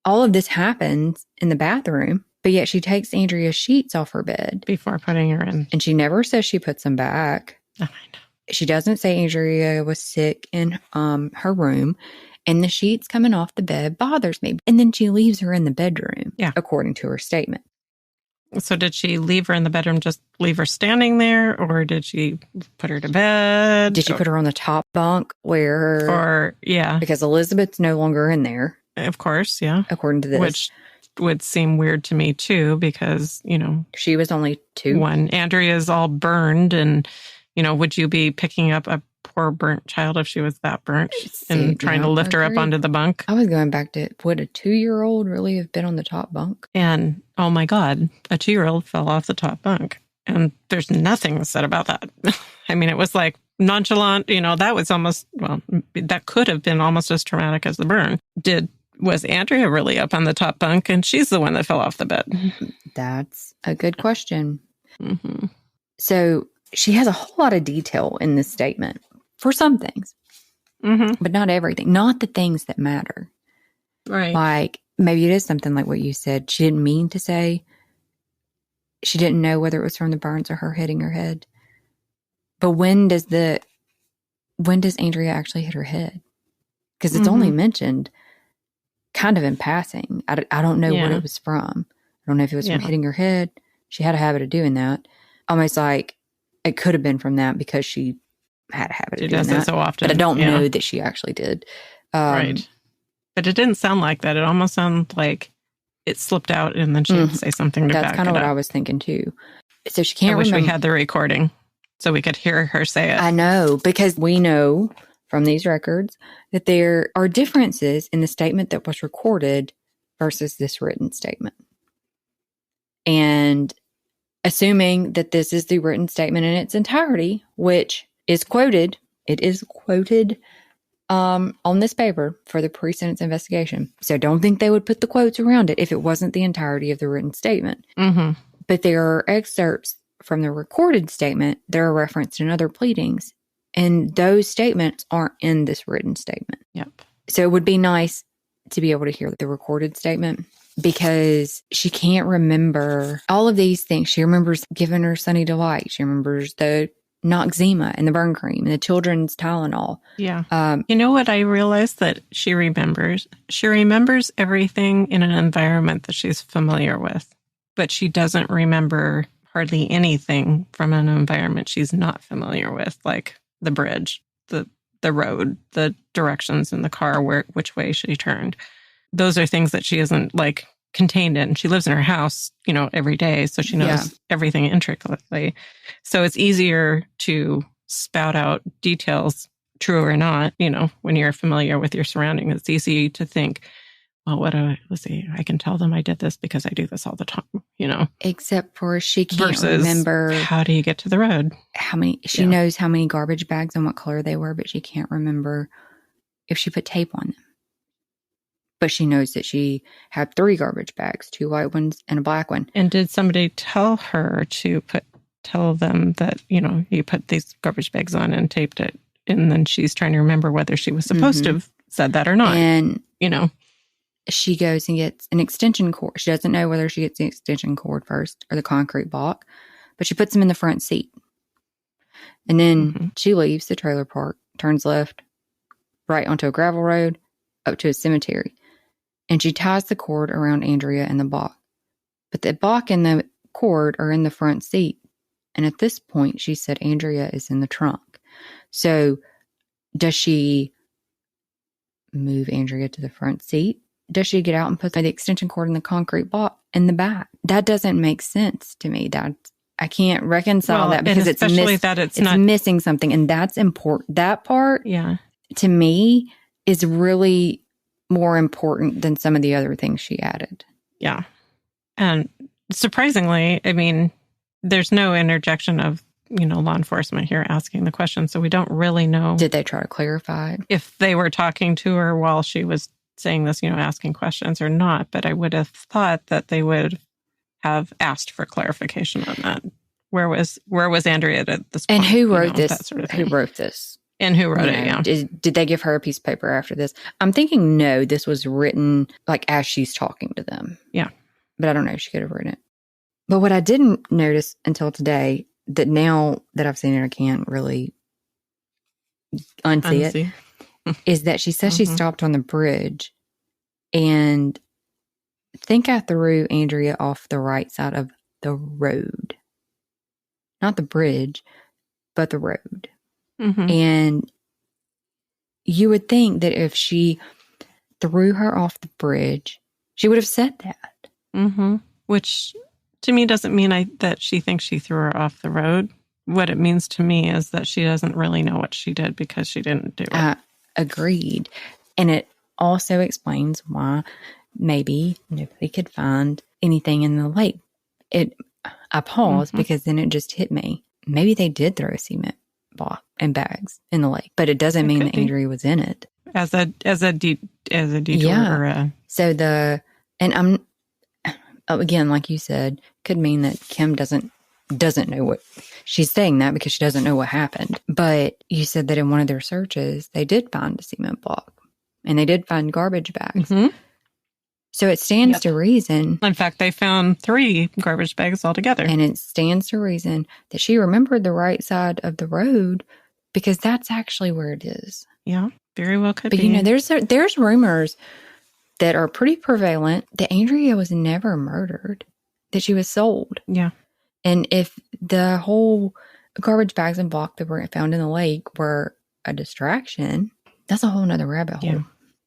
All of this happens in the bathroom, but yet she takes Andrea's sheets off her bed. Before putting her in. And she never says she puts them back. Oh, I know. She doesn't say Andrea was sick in her room. and the sheets coming off the bed bothers me. And then she leaves her in the bedroom, according to her statement. So did she leave her in the bedroom, just leave her standing there, or did she put her to bed? Did she put her on the top bunk because Elizabeth's no longer in there? Of course, yeah. According to this. Which would seem weird to me, too, because, she was only 2. Andrea's all burned, and, would you be picking up a poor burnt child if she was that burnt and trying to lift her up onto the bunk? I was going back to, would a 2-year-old really have been on the top bunk? And, oh my God, a 2-year-old fell off the top bunk. And there's nothing said about that. I mean, it was like nonchalant, that was almost, that could have been almost as traumatic as the burn. Was Andrea really up on the top bunk, and she's the one that fell off the bed? That's a good question. Mm-hmm. So she has a whole lot of detail in this statement for some things, but not everything. Not the things that matter. Right. Like, maybe it is something like what you said. She didn't mean to say. She didn't know whether it was from the burns or her hitting her head. But when does Andrea actually hit her head? Because it's only mentioned kind of in passing. I don't know what it was from. I don't know if it was from hitting her head. She had a habit of doing that. Almost like it could have been from that because she had a habit of doing that. She does it so often. But I don't know that she actually did. Right. But it didn't sound like that. It almost sounded like it slipped out and then she had to say something to back it up. That's kind of what I was thinking too. So she can't remember. I wish we had the recording so we could hear her say it. I know, because we know from these records that there are differences in the statement that was recorded versus this written statement. And assuming that this is the written statement in its entirety, which is quoted, it is quoted on this paper for the pre-sentence investigation. So don't think they would put the quotes around it if it wasn't the entirety of the written statement. Mm-hmm. But there are excerpts from the recorded statement that are referenced in other pleadings. And those statements aren't in this written statement. Yep. So it would be nice to be able to hear the recorded statement because she can't remember all of these things. She remembers giving her Sunny Delight. She remembers the Noxzema and the burn cream and the children's Tylenol. Yeah. You know what I realized that she remembers? She remembers everything in an environment that she's familiar with, but she doesn't remember hardly anything from an environment she's not familiar with, like the bridge, the road, the directions in the car, which way she turned. Those are things that she isn't like contained in. She lives in her house, every day, so she knows everything intricately. So it's easier to spout out details, true or not, when you're familiar with your surroundings. It's easy to think, well, let's see, I can tell them I did this because I do this all the time, Except for she can't versus remember. How do you get to the road? She knows how many garbage bags and what color they were, but she can't remember if she put tape on them. But she knows that she had 3 garbage bags, 2 white ones and a black one. And did somebody tell her to tell them that, you put these garbage bags on and taped it? And then she's trying to remember whether she was supposed to have said that or not. And, she goes and gets an extension cord. She doesn't know whether she gets the extension cord first or the concrete block, but she puts them in the front seat. And then she leaves the trailer park, turns left, right onto a gravel road, up to a cemetery. And she ties the cord around Andrea and the block. But the block and the cord are in the front seat. And at this point, she said Andrea is in the trunk. So does she move Andrea to the front seat? Does she get out and put the extension cord in the concrete block in the back? That doesn't make sense to me. I can't reconcile that because it's missing something. And that's important. That part, to me, is really more important than some of the other things she added. Yeah. And surprisingly, I mean, there's no interjection of, law enforcement here asking the question. So we don't really know. Did they try to clarify it? If they were talking to her while she was saying this, asking questions or not. But I would have thought that they would have asked for clarification on that. Where was Andrea at this point? And who wrote this? That sort of thing. Who wrote this? And who wrote it, yeah. Did they give her a piece of paper after this? I'm thinking, no, this was written like as she's talking to them. Yeah. But I don't know if she could have written it. But what I didn't notice until today, that now that I've seen it, I can't really unsee it, is that she says she stopped on the bridge, and I think I threw Andrea off the right side of the road. Not the bridge, but the road. And you would think that if she threw her off the bridge, she would have said that. Which to me doesn't mean that she thinks she threw her off the road. What it means to me is that she doesn't really know what she did because she didn't do it. Agreed. And it also explains why maybe nobody could find anything in the lake. I paused because then it just hit me. Maybe they did throw a cement block and bags in the lake, but it doesn't mean that Andrea was in it. As a detour. Yeah. I'm again, like you said, could mean that Kim doesn't know what she's saying, that because she doesn't know what happened. But you said that in one of their searches, they did find a cement block and they did find garbage bags. So it stands to reason. In fact, they found 3 garbage bags altogether. And it stands to reason that she remembered the right side of the road because that's actually where it is. Yeah, very well could be. But, you know, there's rumors that are pretty prevalent that Andrea was never murdered, that she was sold. Yeah. And if the whole garbage bags and block that were found in the lake were a distraction, that's a whole nother rabbit hole. Yeah.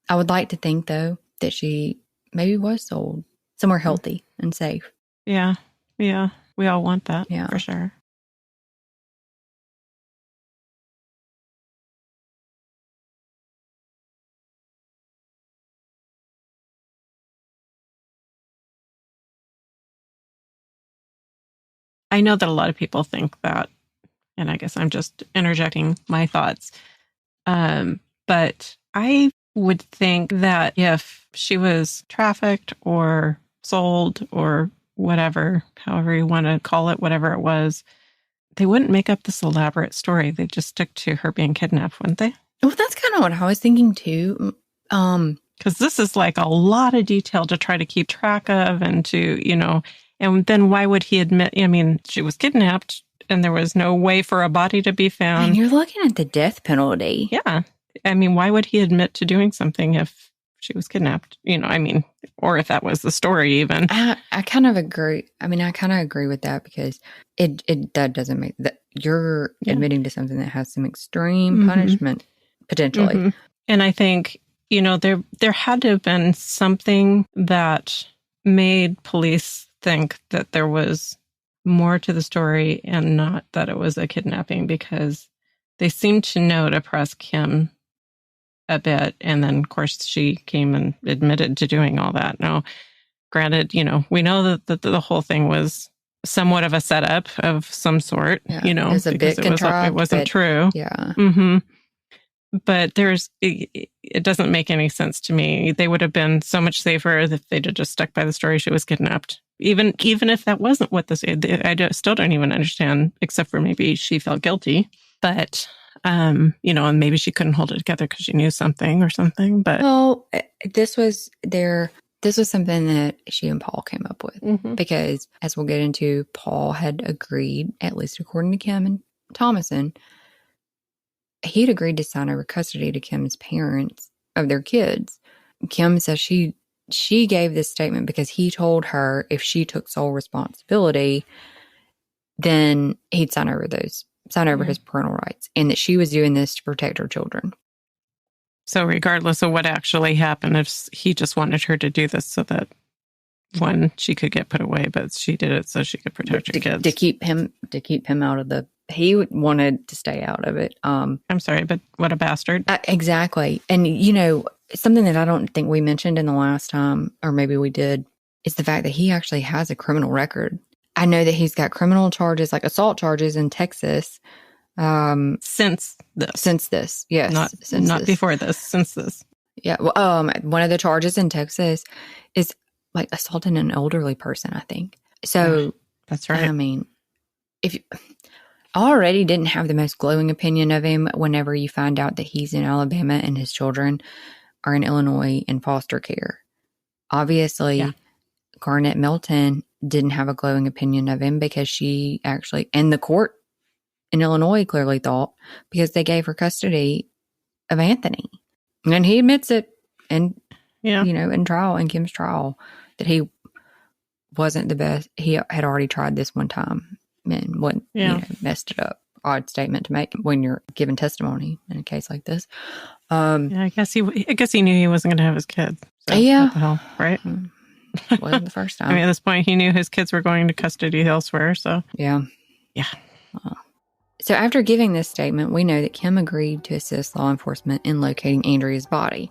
I would like to think, though, that she maybe was sold somewhere healthy and safe. Yeah. Yeah. We all want that. Yeah. For sure. I know that a lot of people think that, and I guess I'm just interjecting my thoughts. But I would think that if she was trafficked or sold or whatever, however you want to call it, whatever it was, they wouldn't make up this elaborate story. They'd just stick to her being kidnapped, wouldn't they? Well, that's kind of what I was thinking too. Because this is like a lot of detail to try to keep track of and to, you know, and then why would he admit, I mean, she was kidnapped and there was no way for a body to be found. And you're looking at the death penalty. Yeah. I mean, why would he admit to doing something if she was kidnapped? You know, I mean, or if that was the story even. I kind of agree. I mean, I kind of agree with that because that doesn't make that you're admitting to something that has some extreme punishment potentially. And I think, you know, there had to have been something that made police think that there was more to the story and not that it was a kidnapping, because they seemed to know to press Kim a bit. And then, of course, she came and admitted to doing all that. Now, granted, you know, we know that the whole thing was somewhat of a setup of some sort, you know, it wasn't true. Yeah. But it doesn't make any sense to me. They would have been so much safer if they'd have just stuck by the story she was kidnapped. Even if that wasn't what this, still don't even understand, except for maybe she felt guilty. But, you know, and maybe she couldn't hold it together because she knew something or something. But well, this was something that she and Paul came up with because, as we'll get into, Paul had agreed, at least according to Kim and Thomason, he'd agreed to sign over custody to Kim's parents of their kids. Kim says she gave this statement because he told her if she took sole responsibility, then he'd sign over his parental rights, and that she was doing this to protect her children. So regardless of what actually happened, if he just wanted her to do this so that, one, she could get put away, but she did it so she could protect her kids. To keep him out of the... He wanted to stay out of it. I'm sorry, but what a bastard. Exactly. And, you know, something that I don't think we mentioned in the last time, or maybe we did, is the fact that he actually has a criminal record. I know that he's got criminal charges, like assault charges in Texas. Since this. Yes. Not before this, since this. Yeah. Well, one of the charges in Texas is like assaulting an elderly person, I think. So that's right. I mean, if you... I already didn't have the most glowing opinion of him whenever you find out that he's in Alabama and his children are in Illinois in foster care. Obviously, Garnett Milton didn't have a glowing opinion of him because she actually, and the court in Illinois clearly thought, because they gave her custody of Anthony. And he admits it in, Yeah. in trial, in Kim's trial, that he wasn't the best. He had already tried this one time and went, messed it up. Odd statement to make when you're giving testimony in a case like this. I guess he knew he wasn't going to have his kids. So yeah. What the hell, right? Wasn't the first time. I mean, at this point, he knew his kids were going to custody elsewhere. So yeah. So after giving this statement, we know that Kim agreed to assist law enforcement in locating Andrea's body.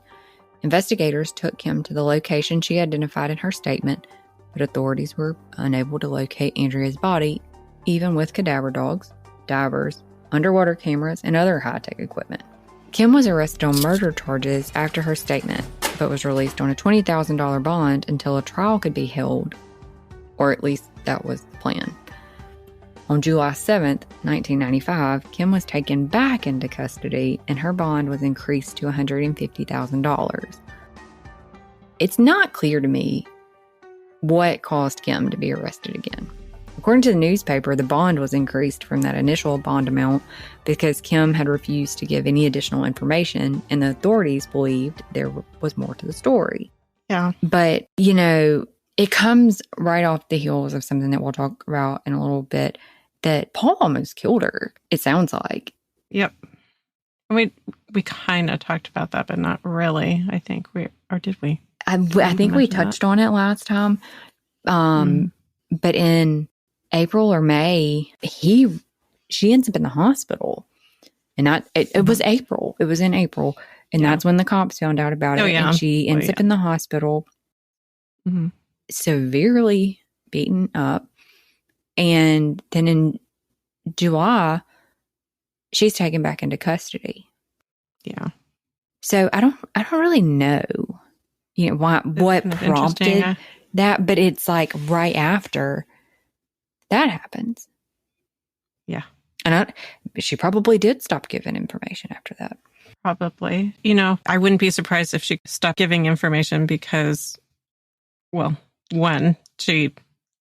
Investigators took Kim to the location she identified in her statement, but authorities were unable to locate Andrea's body, even with cadaver dogs, divers, underwater cameras, and other high-tech equipment. Kim was arrested on murder charges after her statement, but was released on a $20,000 bond until a trial could be held, or at least that was the plan. On July 7th, 1995, Kim was taken back into custody and her bond was increased to $150,000. It's not clear to me what caused Kim to be arrested again. According to the newspaper, the bond was increased from that initial bond amount because Kim had refused to give any additional information, and the authorities believed there was more to the story. Yeah. But, it comes right off the heels of something that we'll talk about in a little bit, that Paul almost killed her, it sounds like. Yep. We kind of talked about that, but not really, I think. Did we? I think we touched on it last time. But in April or May, she ends up in the hospital. And it was April. It was in April. And that's when the cops found out about it. And she ends up in the hospital, severely beaten up. And then in July, she's taken back into custody. Yeah. So I don't really know, what prompted that, but it's like right after that happens. Yeah. And she probably did stop giving information after that. Probably. I wouldn't be surprised if she stopped giving information because, well, one, the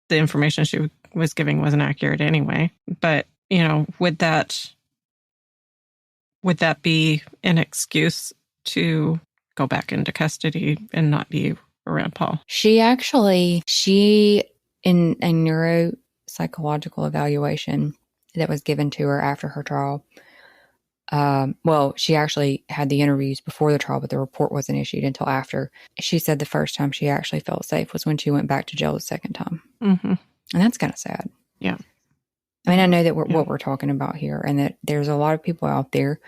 information she was giving wasn't accurate anyway. But, would that be an excuse to go back into custody and not be around Paul? She in a neuropsychological evaluation that was given to her after her trial, she actually had the interviews before the trial, but the report wasn't issued until after. She said the first time she actually felt safe was when she went back to jail the second time. Mm-hmm. And that's kind of sad. Yeah. I mean, I know that what we're talking about here, and that there's a lot of people out there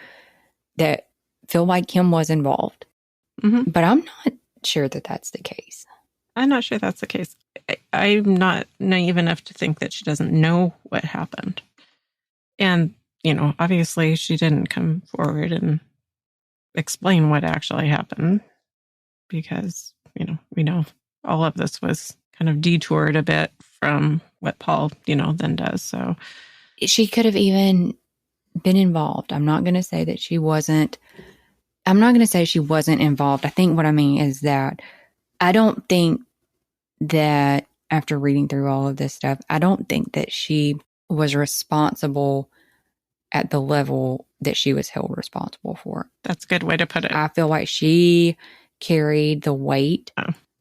that feel like Kim was involved. Mm-hmm. But I'm not sure that that's the case. I'm not sure that's the case. I'm not naive enough to think that she doesn't know what happened. And, obviously she didn't come forward and explain what actually happened because, we know all of this was kind of detoured a bit from what Paul, then does. So she could have even been involved. I'm not going to say that she wasn't. I'm not going to say she wasn't involved. I think what I mean is that I don't think that after reading through all of this stuff, I don't think that she was responsible at the level that she was held responsible for. That's a good way to put it. I feel like she carried the weight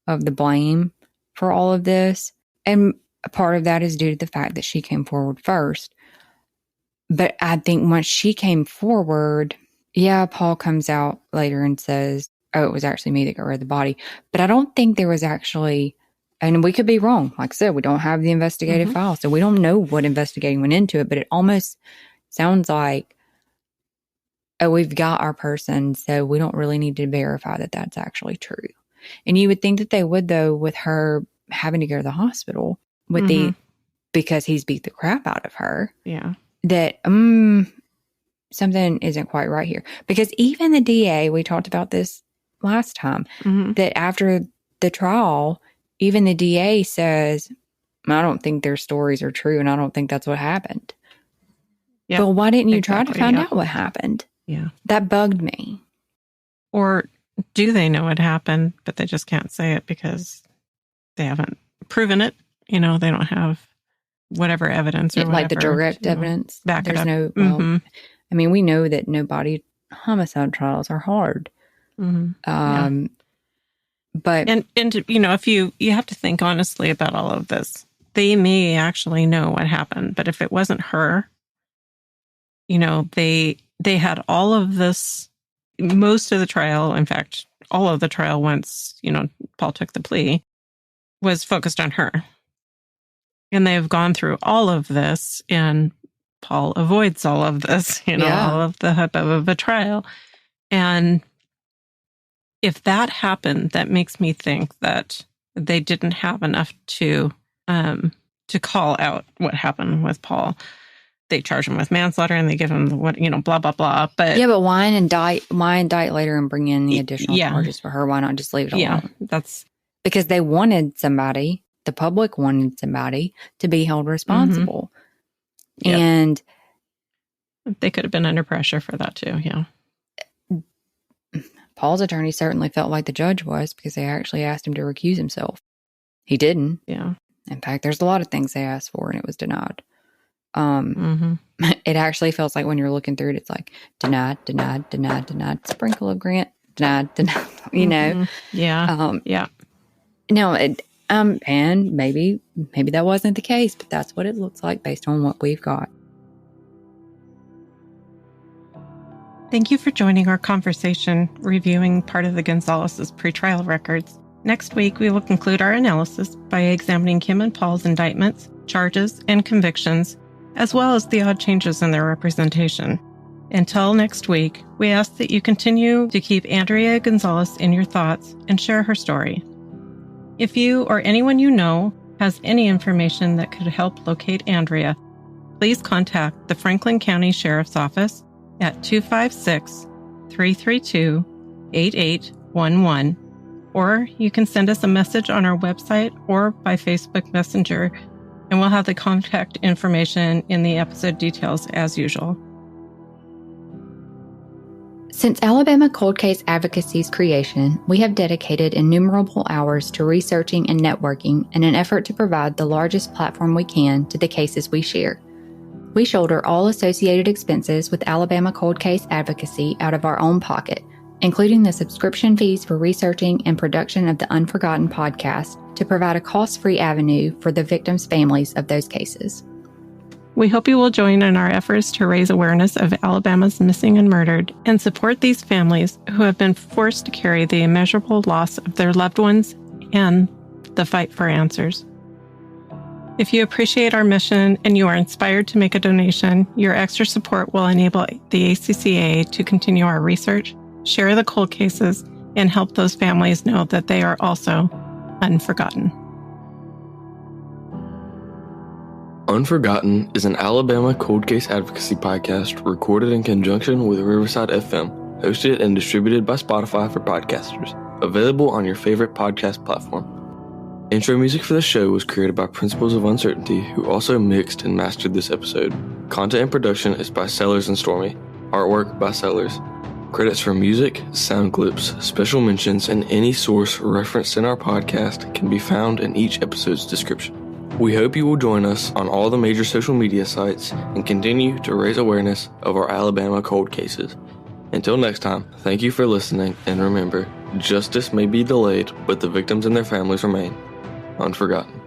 of the blame for all of this. And a part of that is due to the fact that she came forward first. But I think once she came forward, Paul comes out later and says, oh, it was actually me that got rid of the body. But I don't think there was actually, and we could be wrong. Like I said, we don't have the investigative file, so we don't know what investigating went into it. But it almost sounds like, oh, we've got our person, so we don't really need to verify that that's actually true. And you would think that they would, though, with her having to go to the hospital with because he's beat the crap out of her. Yeah. That something isn't quite right here. Because even the DA, we talked about this last time, that after the trial, even the DA says, I don't think their stories are true and I don't think that's what happened. Yep, but why didn't you try to find out what happened? Yeah. That bugged me. Or do they know what happened, but they just can't say it because they haven't proven it? They don't have whatever evidence or whatever. Like the direct evidence. Back There's it up. I mean, we know that no body homicide trials are hard. Mm-hmm. But and if you have to think honestly about all of this, they may actually know what happened, but if it wasn't her, they had all of this, most of the trial, in fact, all of the trial once, Paul took the plea, was focused on her. And they've gone through all of this, and Paul avoids all of this, all of the hubbub of a trial. And if that happened, that makes me think that they didn't have enough to call out what happened with Paul. They charge him with manslaughter and they give him blah, blah, blah. But why indict later and bring in the additional charges for her? Why not just leave it alone? Yeah, that's because they wanted somebody, the public wanted somebody to be held responsible. Mm-hmm. Yep. And they could have been under pressure for that too. Yeah. Paul's attorney certainly felt like the judge was, because they actually asked him to recuse himself. He didn't. Yeah. In fact, there's a lot of things they asked for and it was denied. Mm-hmm. It actually feels like when you're looking through it, it's like denied, denied, denied, denied, sprinkle of grant, denied, denied, Mm-hmm. Yeah. Yeah. No, and maybe that wasn't the case, but that's what it looks like based on what we've got. Thank you for joining our conversation reviewing part of the Gonzalez's pretrial records. Next week, we will conclude our analysis by examining Kim and Paul's indictments, charges, and convictions, as well as the odd changes in their representation. Until next week, we ask that you continue to keep Andrea Gonzalez in your thoughts and share her story. If you or anyone you know has any information that could help locate Andrea, please contact the Franklin County Sheriff's Office at 256-332-8811, or you can send us a message on our website or by Facebook Messenger, and we'll have the contact information in the episode details as usual. Since Alabama Cold Case Advocacy's creation, we have dedicated innumerable hours to researching and networking in an effort to provide the largest platform we can to the cases we share. We shoulder all associated expenses with Alabama Cold Case Advocacy out of our own pocket, including the subscription fees for researching and production of the Unforgotten podcast to provide a cost-free avenue for the victims' families of those cases. We hope you will join in our efforts to raise awareness of Alabama's missing and murdered and support these families who have been forced to carry the immeasurable loss of their loved ones and the fight for answers. If you appreciate our mission and you are inspired to make a donation, your extra support will enable the ACCA to continue our research, share the cold cases, and help those families know that they are also unforgotten. Unforgotten is an Alabama Cold Case Advocacy podcast recorded in conjunction with Riverside FM, hosted and distributed by Spotify for podcasters, available on your favorite podcast platform. Intro music for the show was created by Principles of Uncertainty, who also mixed and mastered this episode. Content and production is by Sellers Stormy. Artwork by Sellers. Credits for music, sound clips, special mentions, and any source referenced in our podcast can be found in each episode's description. We hope you will join us on all the major social media sites and continue to raise awareness of our Alabama cold cases. Until next time, thank you for listening, and remember, justice may be delayed, but the victims and their families remain unforgotten.